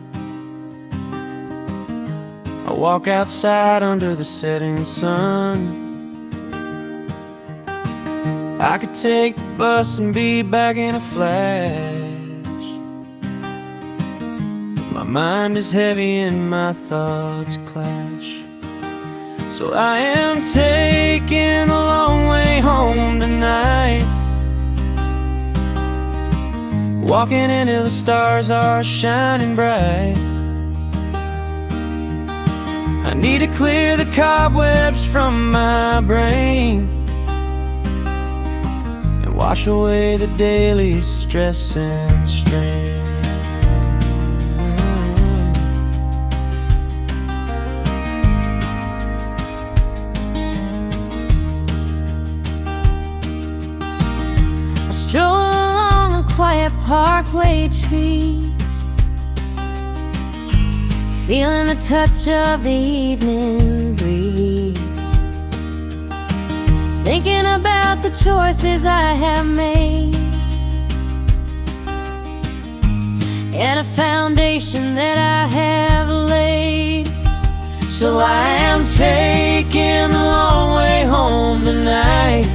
I walk outside under the setting sun. I could take the bus and be back in a flash. My mind is heavy and my thoughts clash. So I am taking a long way home tonight, walking until the stars are shining bright. I need to clear the cobwebs from my brain and wash away the daily stress and strain. I stroll along a quiet parkway trees, feeling the touch of the evening breeze, thinking about the choices I have made and a foundation that I have laid. So I am taking the long way home tonight,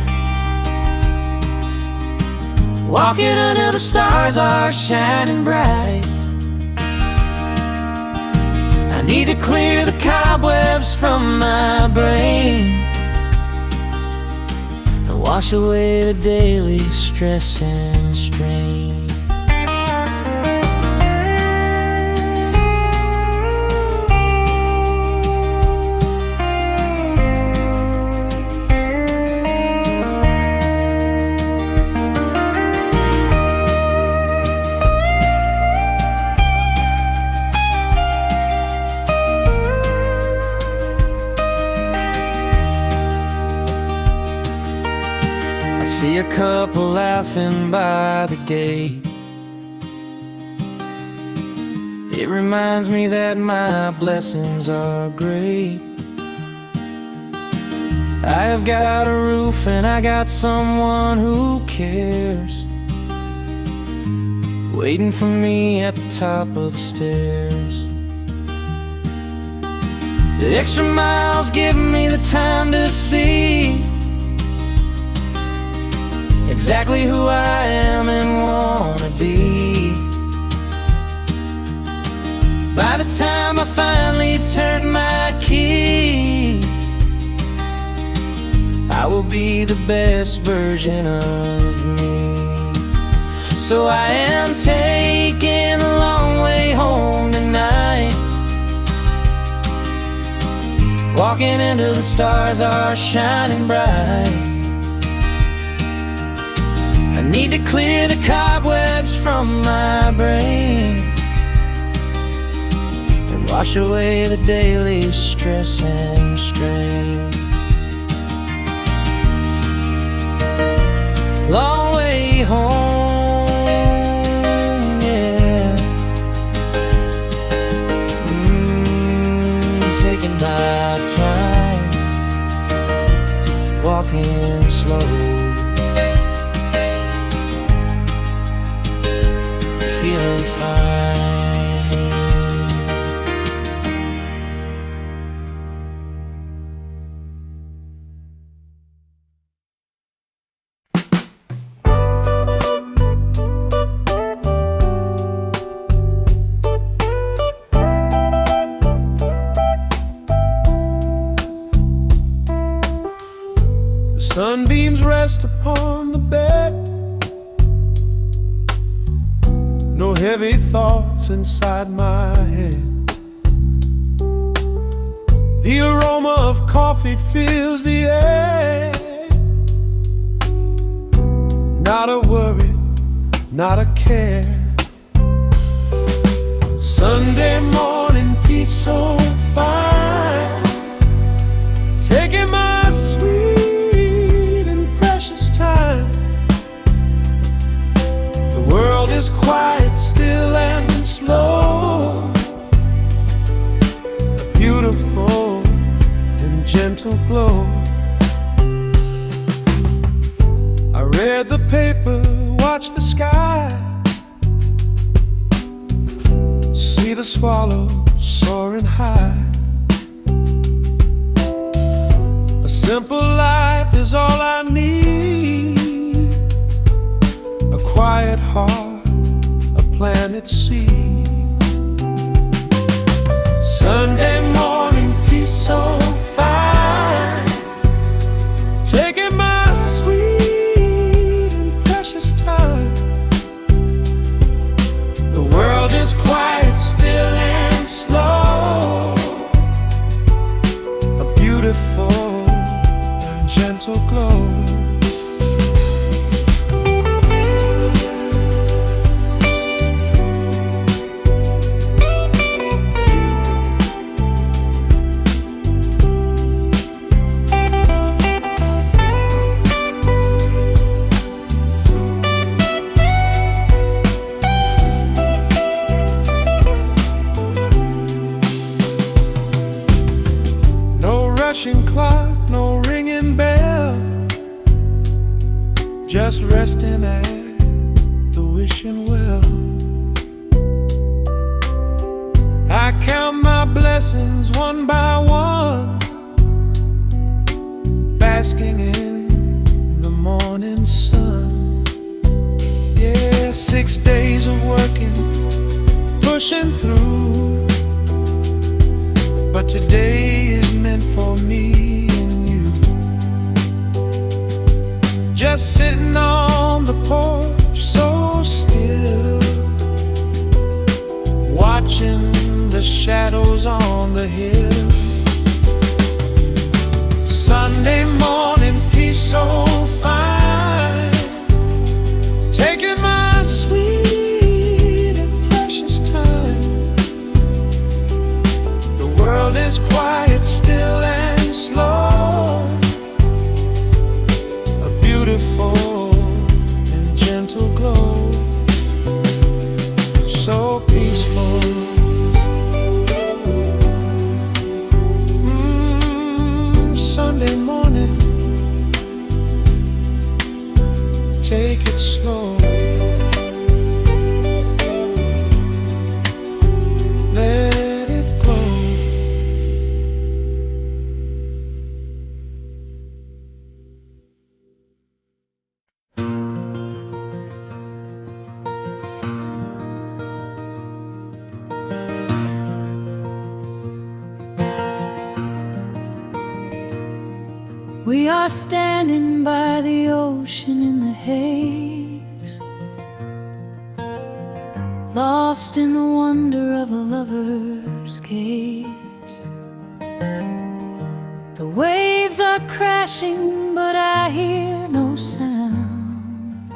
walking until the stars are shining bright. I need to clear the cobwebs from my brain and wash away the daily stress and strain. I see a couple laughing by the gate. It reminds me that my blessings are great. I have got a roof and I got someone who cares, waiting for me at the top of the stairs. The extra miles give me the time to see exactly who I am and wanna be. By the time I finally turn my key, I will be the best version of me. So I am taking a long way home tonight. Walking into the stars are shining bright. I need to clear the cobwebs from my brain and wash away the daily stress and strain. Long way home, yeah. Taking my time, walking slow, feeling fine. Sunbeams rest upon the bed. No heavy thoughts inside my head. The aroma of coffee fills the air. Not a worry, not a care. Sunday morning peace so fine. Taking my sweet time. The world is quiet, still and slow. A beautiful and gentle glow. I read the paper, watched the sky, see the swallow soaring high. A simple life is all I need. A quiet heart, a planet seed. Sunday morning peace so fine. Taking my sweet and precious time. The world is quiet, still and slow. A beautiful and gentle glow. Clock, no ringing bell, just resting at the wishing well. I count my blessings one by one, basking in the morning sun. Yeah, 6 days of working, pushing through, but today is meant for me and you. Just sitting on the porch, so still, watching the shadows on the hill. Sunday morning peace so fine. Taking my sweet and precious time. The world is quiet, still and slow. A beautiful and gentle glow. So peaceful. We are standing by the ocean in the haze, lost in the wonder of a lover's gaze. The waves are crashing, but I hear no sound,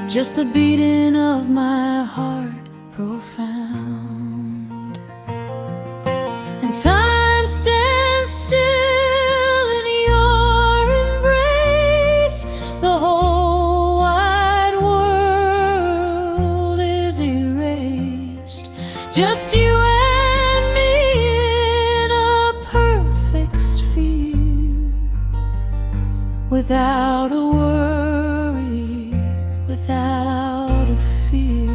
just the beating of my heart profound. And time stands still in your embrace. The whole wide world is erased, just you and me in a perfect sphere, without a worry, without a fear.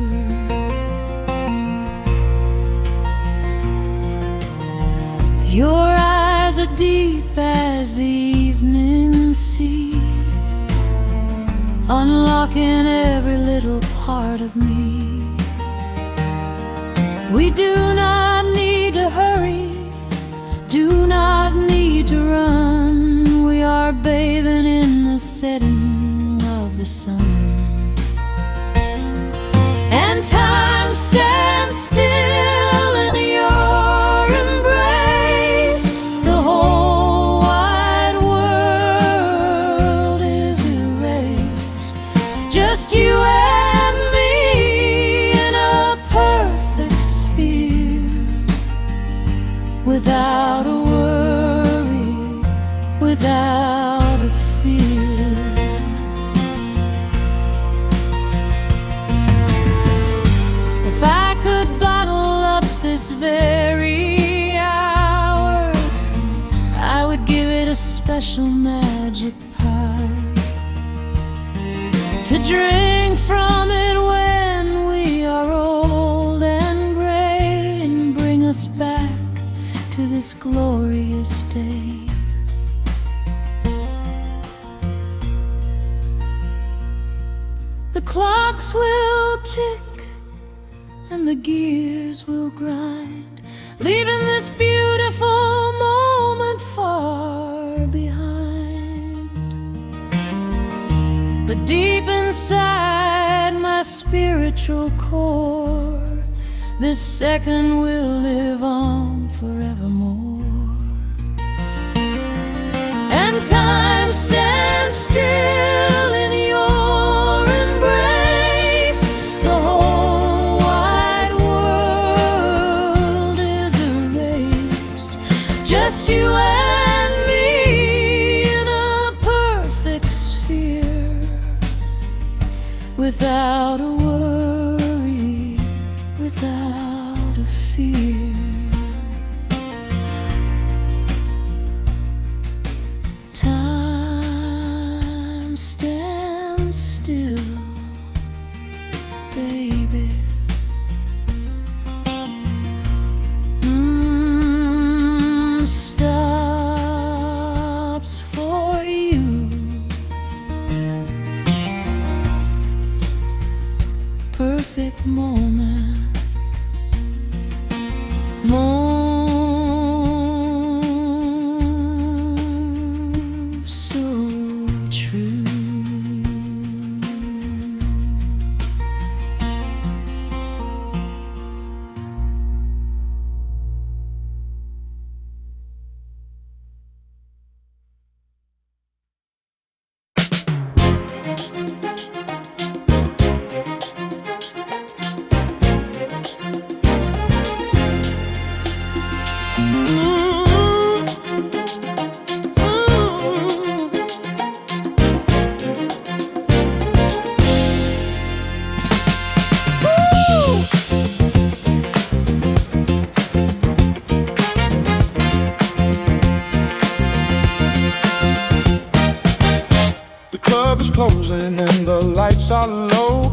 Your eyes are deep as the evening sea, unlocking every little part of me. We do not need to hurry, do not need to run. We are bathing in the setting of the sun, and time stands still in your embrace. The whole wide world is erased, just you and me in a perfect sphere, without a worry, without a fear. If I could bottle up this very hour, I would give it a special magic power, to drink from it when we are old and gray, and bring us back to this glorious day. The clocks will tick and the gears will grind, leaving this beautiful moment far behind. But deep inside my spiritual core, this second will live on forevermore. And time stands still in your embrace. The whole wide world is erased, just you and me in a perfect sphere, without a worry, without a fear. Time stands still, baby. Stops for you. Perfect moment, move so true. The club is closing and the lights are low.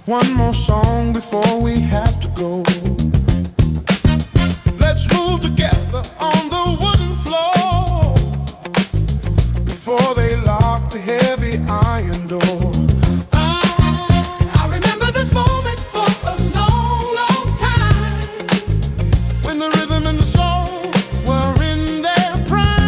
One more song before we have to go. Let's move together on the wooden floor before they lock the heavy iron door. I remember this moment for a long, long time, when the rhythm and the soul were in their prime.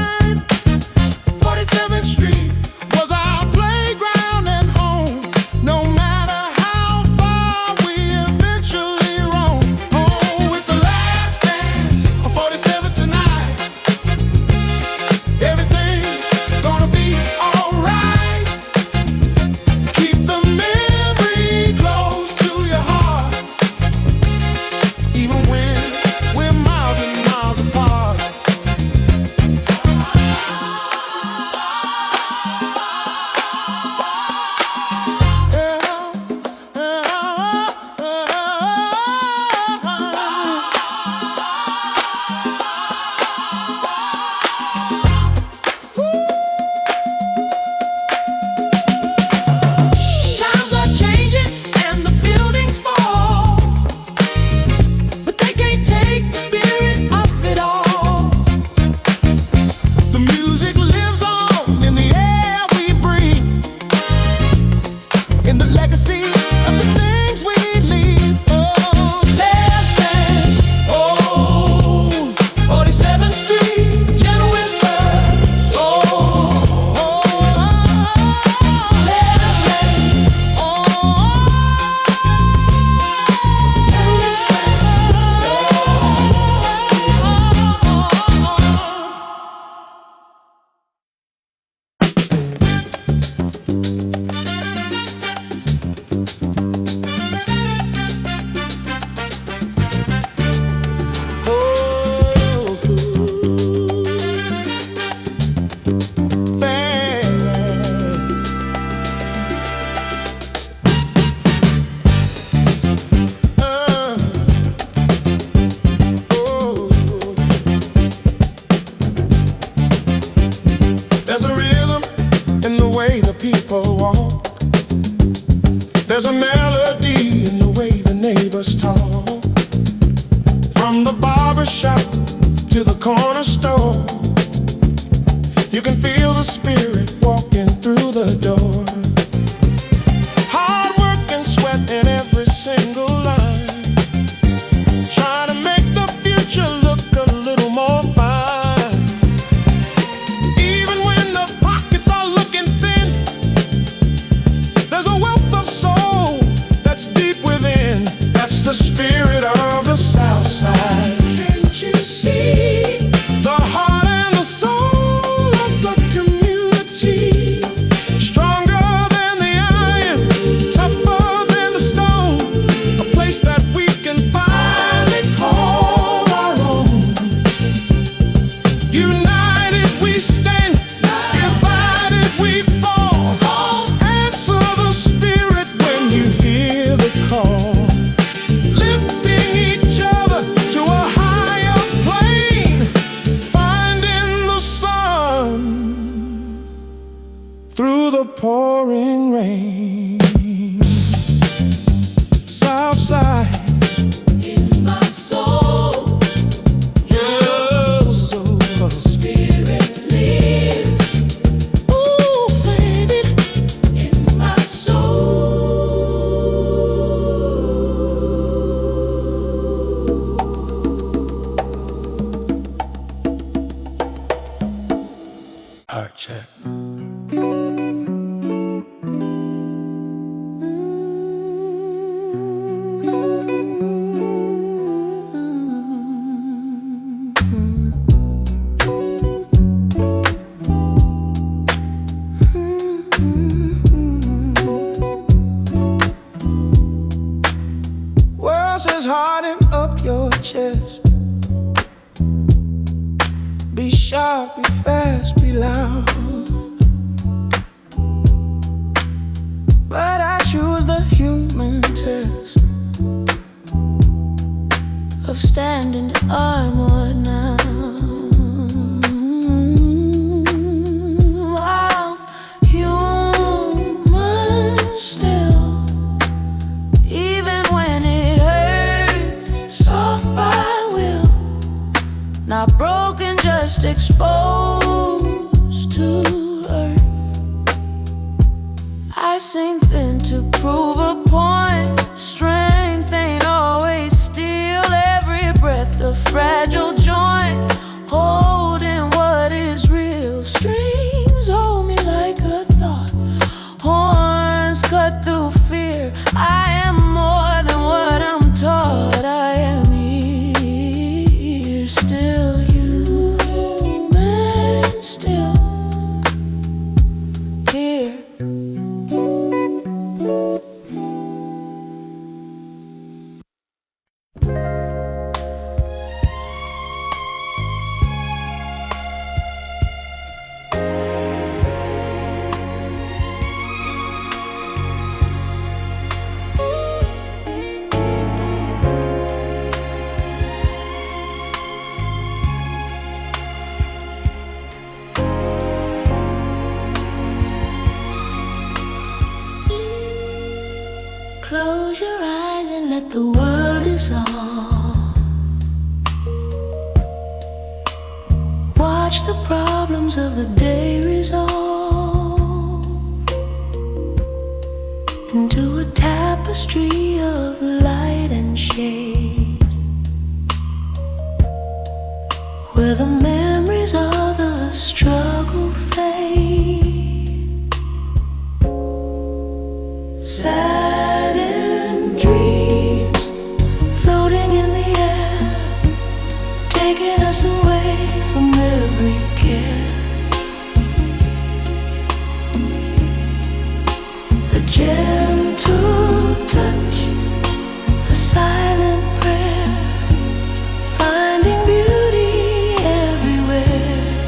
way the people walk. There's a melody in the way the neighbors talk. From the barber shop to the corner store, you can feel the spirit walking through the door. Hard work and sweat in every single line, trying to make the future look a little more fine. Even when the pockets are looking thin, there's a wealth of soul that's deep within. That's the spirit of the South Side. Can't you see the heart and the soul of the community? Stronger than the iron, tougher than the stone. A place that we can finally call our own. United we stand, divided we fall. Answer the spirit when you hear the call. Lifting each other to a higher plane, finding the sun through the pouring rain. South Side in my soul, your soul, spirit live. Ooh, baby, in my soul. Heart check. World says harden up your chest. Be sharp, be fast, be loud. But I choose the human test of standing armored now. I'm human still, even when it hurts. Soft by will, not broken, just exposed to earth. I sink thin to prove a point. Strength ain't always steel. Every breath a fragile joint, holding what is real. Strings hold me like a thought, horns cut through fear. I am more than what I'm taught. I am here, still human, still here. Close your eyes and let the world dissolve. Watch the problems of the day resolve into a tapestry of light and shade, where the memories of the struggle fade. Saddened dreams floating in the air, taking us away from every care. A gentle touch, a silent prayer, finding beauty everywhere.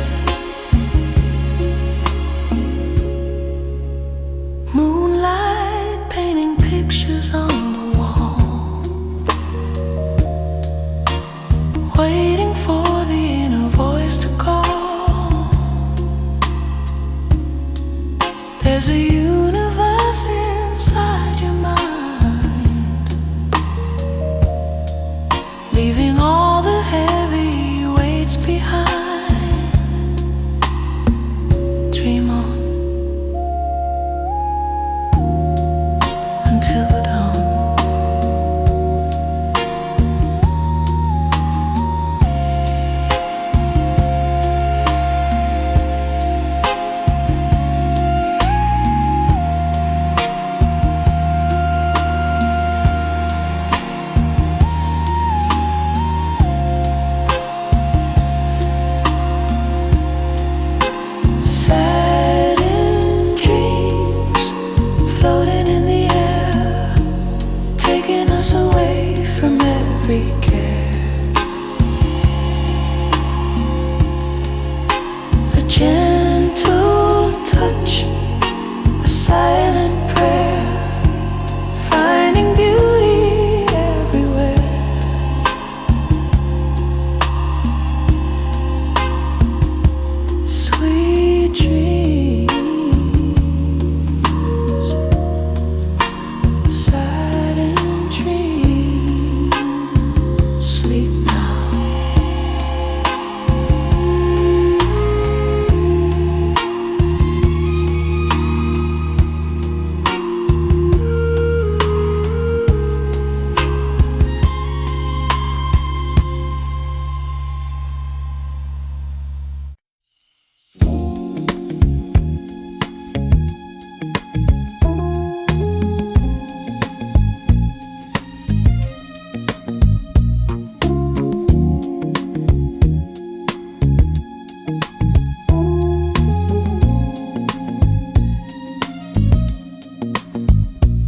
There's a universe inside your mind, leaving all the heavy weights behind. Dream on until the dawn.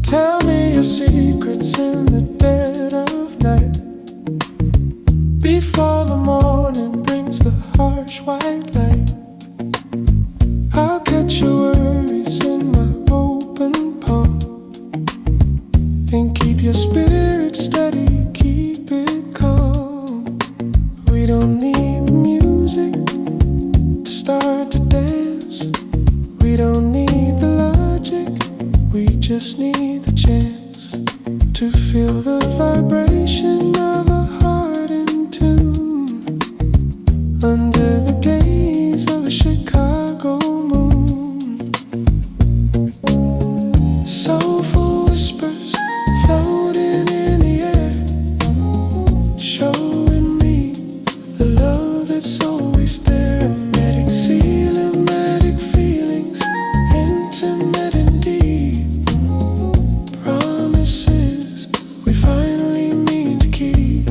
Tell me your secrets in the dead of night, before the morning brings the harsh white light. I'll catch your worries in my open palm and keep your spirit steady, keep it calm. We don't need the music to start to dance. We don't need the logic, we just need the chance to feel the vibration of a heart in tune, under the gaze of a Chicago moon. Soulful whispers floating in the air, showing me the love that's always there. Emetic, cinematic feelings, intimate and deep, promises we finally mean to keep.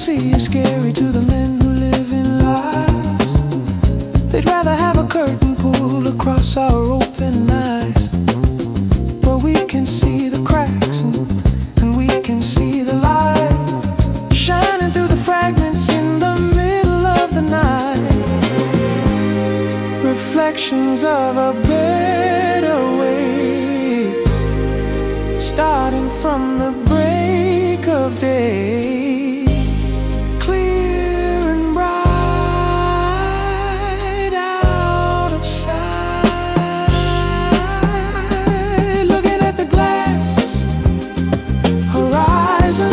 Jealousy is scary to the men who live in lies. They'd rather have a curtain pulled across our open eyes. But we can see the cracks and we can see the light shining through the fragments in the middle of the night. Reflections of a better way, starting from the break of day. Clear and bright out of sight. Looking at the glass horizon,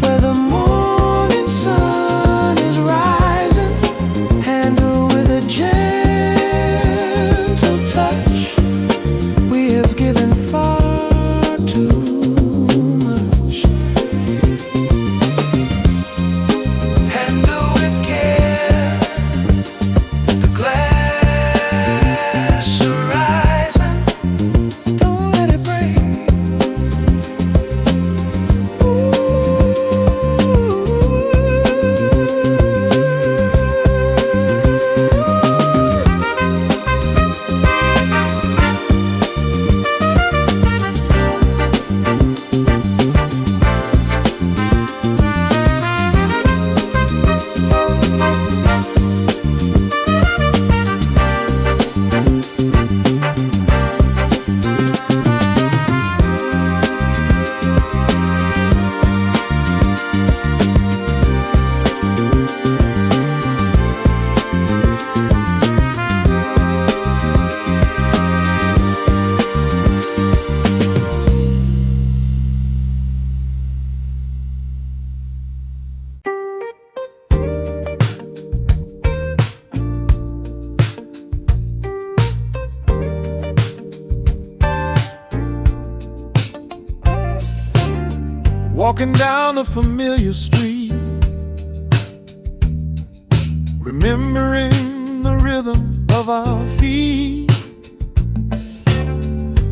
where the morning sun is rising. Handle with a gentle touch. We have given far too much. Handle with care the glass horizon. Don't let it break. Walking down the familiar street, remembering the rhythm of our feet.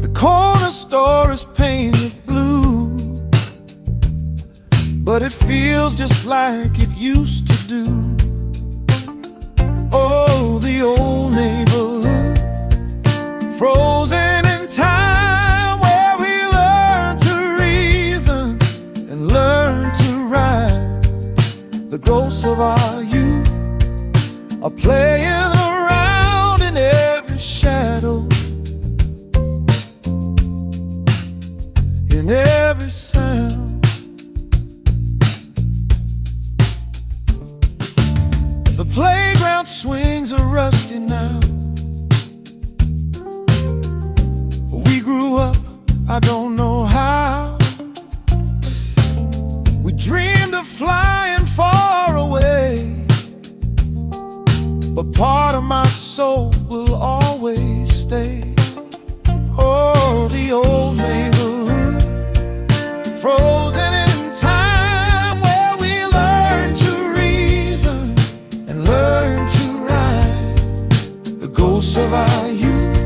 The corner store is painted blue, but it feels just like it used to do. Oh, the old neighborhood, frozen in time, where we learn to reason and learn to rhyme. The ghosts of our youth are playing around in every shadow, in every sound. The playground swings are rusty now. We grew up, I don't know how. We dreamed of flying far away, but part of my soul will always stay. Oh, the old neighborhood, frozen in time, where we learn to reason and learn to rhyme. The ghosts of our youth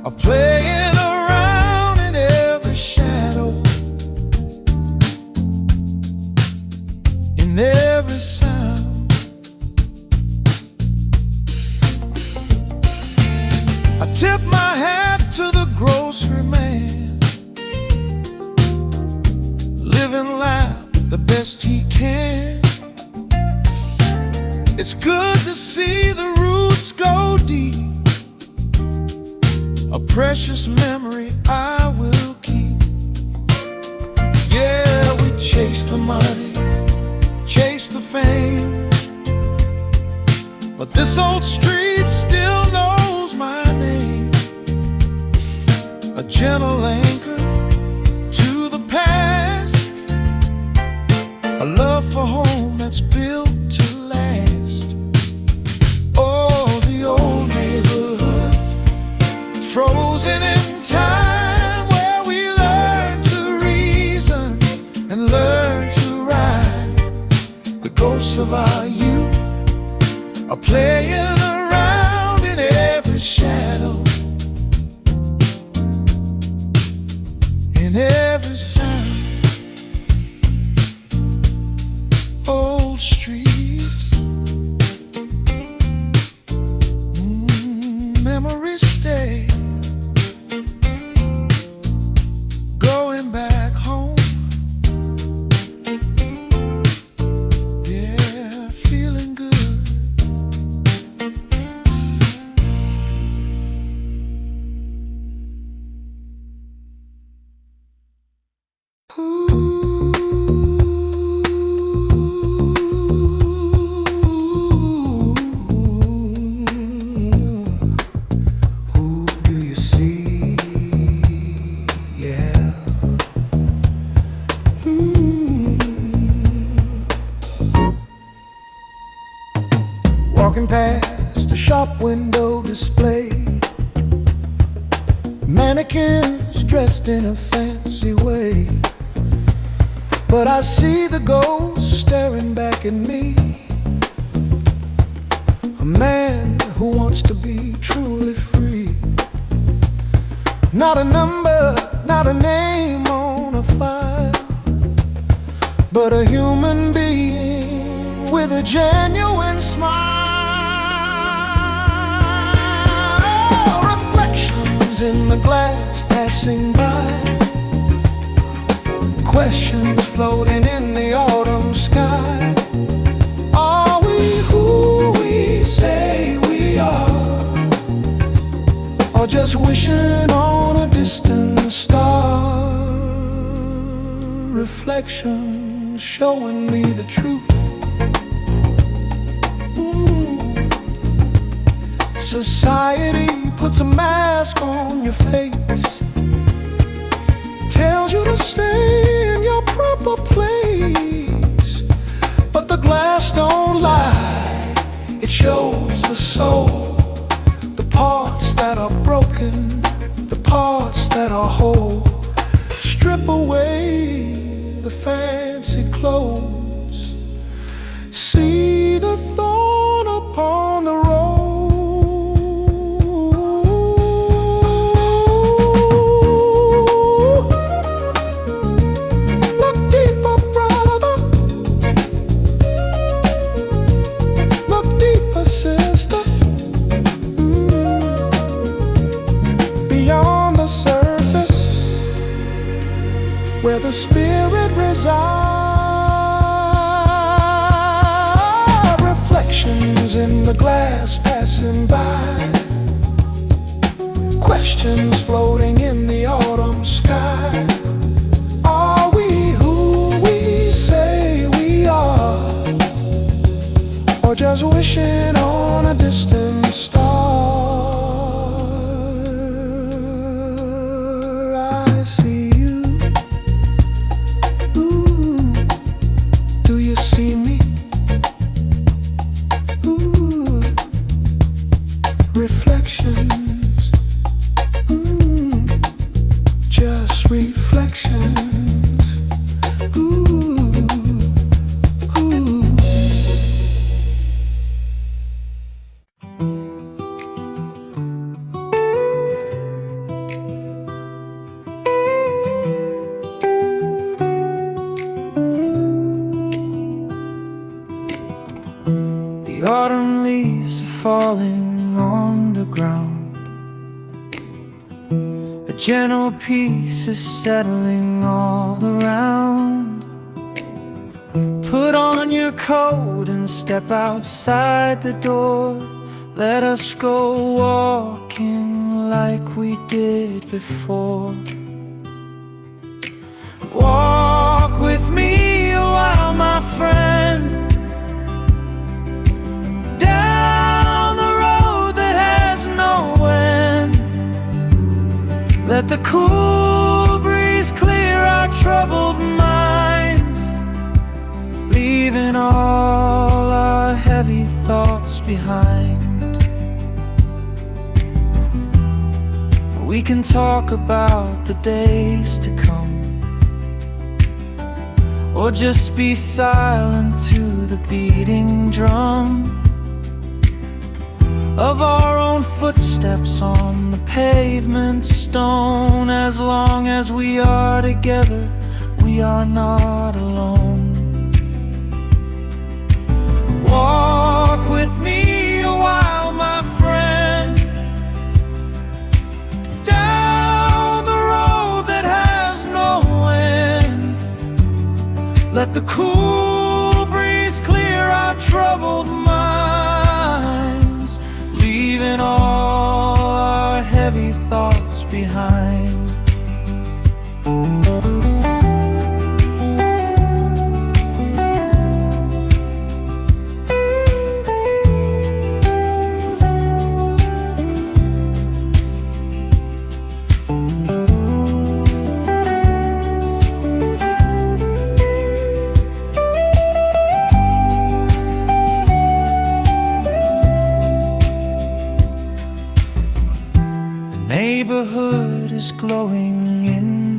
are playing around in every shadow, in every sound. I tip my hat to the grocery man, living life the best he can. It's good to see the roots go deep, a precious memory I will keep. Yeah, we chase the money, chase the fame, but this old street still knows my name. A gentle anchor to the past, a love for home that's built to last. Oh, the old neighborhood, frozen in time, where we learn to reason and learn to rhyme. The ghosts of our youth are playing around in every shadow, in every sound. past the shop window display, mannequins dressed in a fancy way. But I see the ghost staring back at me, a man who wants to be truly free. Not a number, not a name on a file, but a human being with a genuine smile. Reflections in the glass passing by, questions floating in the autumn sky. Are we who we say we are, or just wishing on a distant star? Reflections showing me the truth. Society puts a mask on your face, tells you to stay in your proper place. But the glass don't lie, it shows the soul, the parts that are broken, the parts that are whole. Strip away the fancy clothes, see the thorn upon the road. Where the spirit resides, reflections in the glass passing by, questions floating in the autumn sky. Are we who we say we are, or just wishing on a distant star? I see you. See me? Ooh, reflections, just reflections. Ooh, ooh. The autumn leaves are falling on the ground, a gentle peace is settling all around. Put on your coat and step outside the door. Let us go walking like we did before. Walk with me a while, my friend, let the cool breeze clear our troubled minds, leaving all our heavy thoughts behind. We can talk about the days to come, or just be silent to the beating drum of our own footsteps on the pavement stone. As long as we are together, we are not alone. Walk with me a while, my friend, down the road that has no end. Let the cool breeze clear our troubled minds, leaving all our heavy thoughts behind.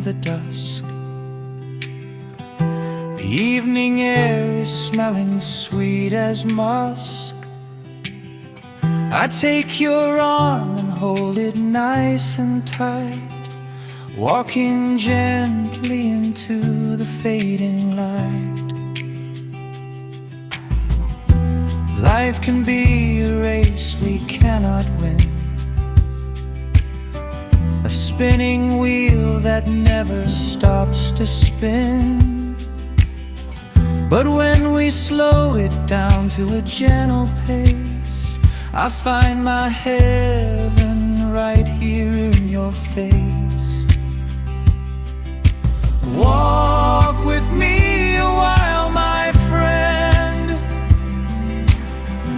the dusk. The evening air is smelling sweet as musk. I take your arm and hold it nice and tight, walking gently into the fading light. Life can be a race we cannot win, a spinning wheel that never stops to spin. But when we slow it down to a gentle pace, I find my heaven right here in your face. Walk with me a while, my friend,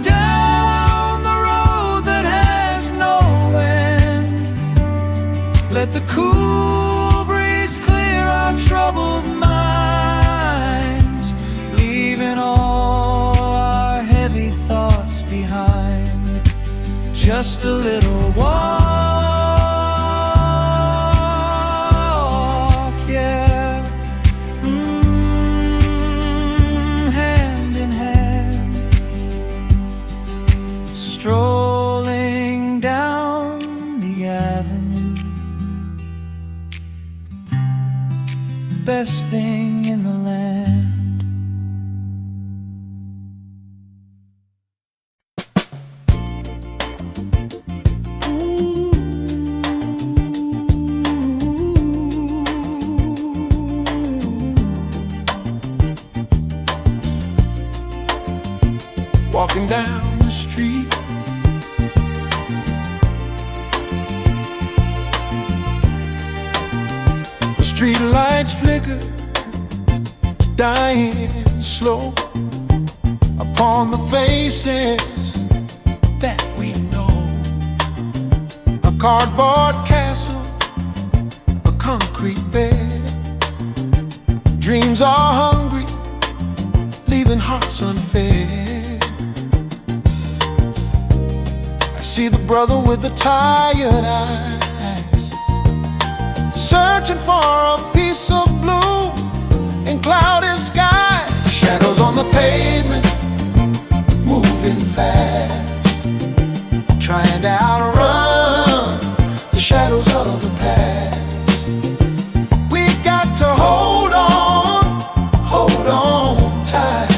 down the road that has no end. Let the cool breeze clear our troubled minds, leaving all our heavy thoughts behind. Just a little walk, yeah, hand in hand, strolling down the avenue. Best thing in the land. Walking down the street, the street lights flicker, dying slow upon the faces that we know. A cardboard castle, a concrete bed. Dreams are hungry, leaving hearts unfed. See the brother with the tired eyes, searching for a piece of blue in cloudy skies. Shadows on the pavement, moving fast, trying to outrun the shadows of the past. We got to hold on tight,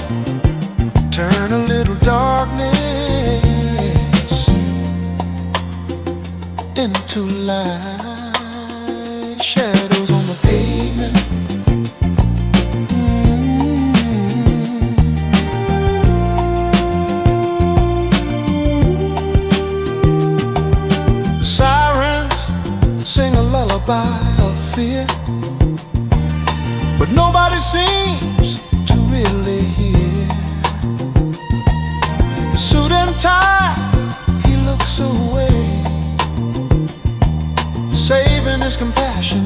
turn a little darkness into light. Shadows on the pavement, The sirens sing a lullaby of fear, but nobody seems to really hear. The suit and tie, he looks away, saving his compassion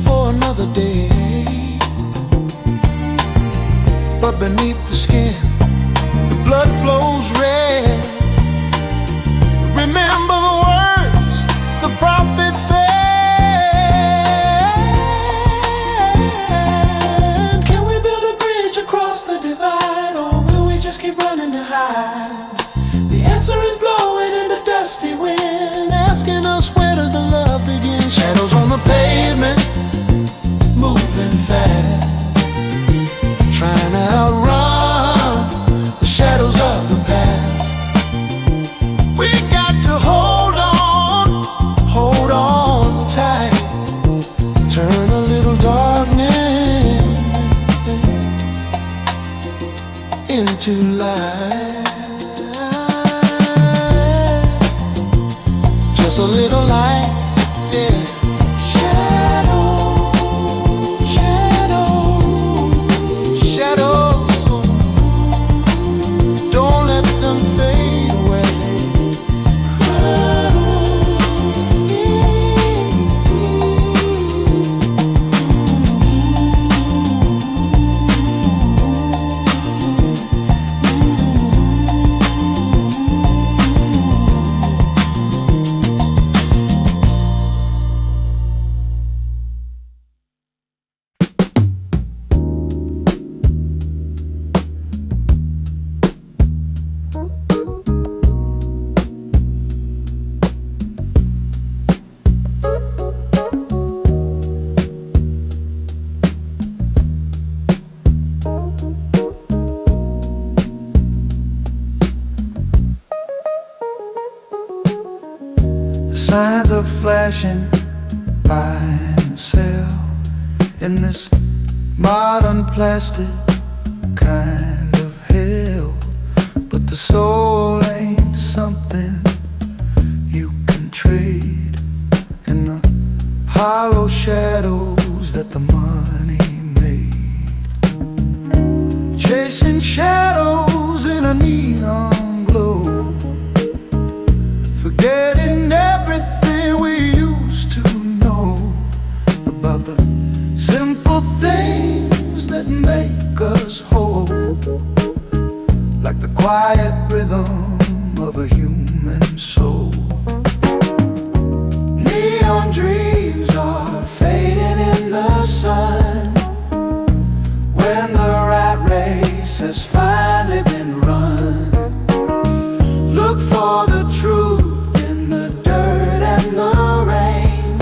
for another day. But beneath the skin, the blood flows red. Remember the words the prophet said. Can we build a bridge across the divide, or will we just keep running to hide? The answer is blowing in the dusty wind, asking us, where does the love begin? Shadows on the pavement, moving fast, trying to outrun the shadows of the past. We got to hold on tight, turn a little darkness into light. Just a little light, yeah. Shadows, don't let them fade away. flashing, buy and sell in this modern plastic kind of hell. But the soul ain't something you can trade in the hollow shadows that the money made. Chasing shadows in a neon glow, forgetting everything we used to know about the simple things that make us whole, like the quiet rhythm of a human soul. Neon dreams are fading in the sun when the rat race has finally been run. Look for the truth in the dirt and the rain,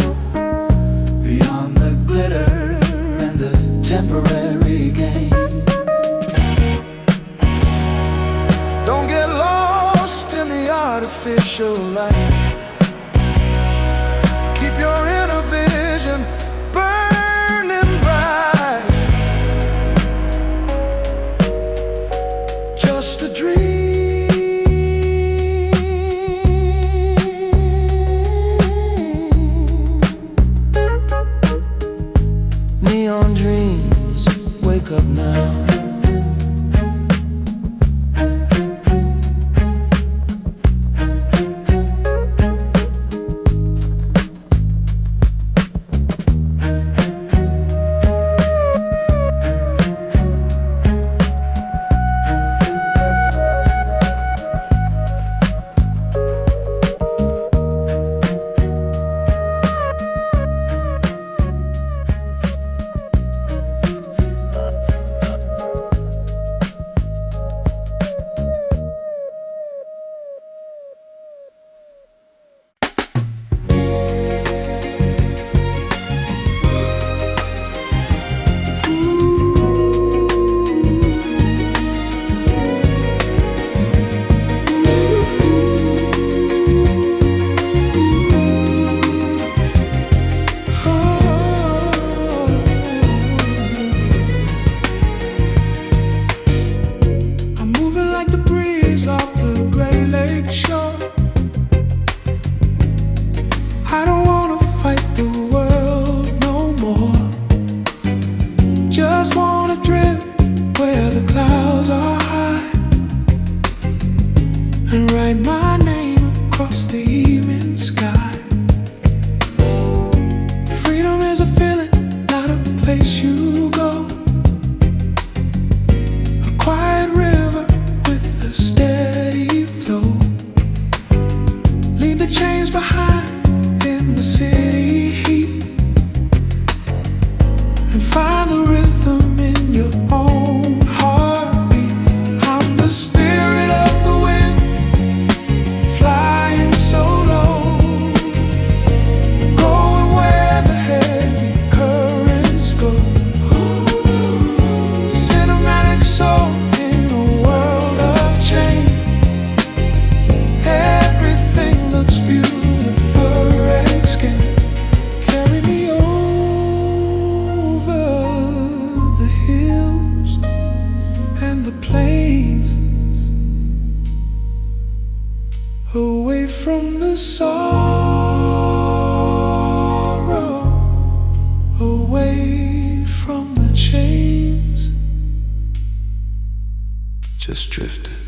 beyond the glitter and the temporary gain. Don't get lost in the artificial light. Keep your inner vision burning bright. Just a dream. Neon dreams, wake up now. I don't wanna fight the world no more. Just wanna drift where the clouds are high and write my name across the evening sky. Freedom is a feeling, not a place you go. A quiet river with a steady flow. Leave the chains behind in the city heat and find the rhythm in your own heartbeat. I'm the spirit of the wind, flying so low, going where the heavy currents go. Cinematic soul in a world of change. Everything looks beautiful. Carry me over the hills and the plains, away from the sorrow, away from the chains. Just drifting.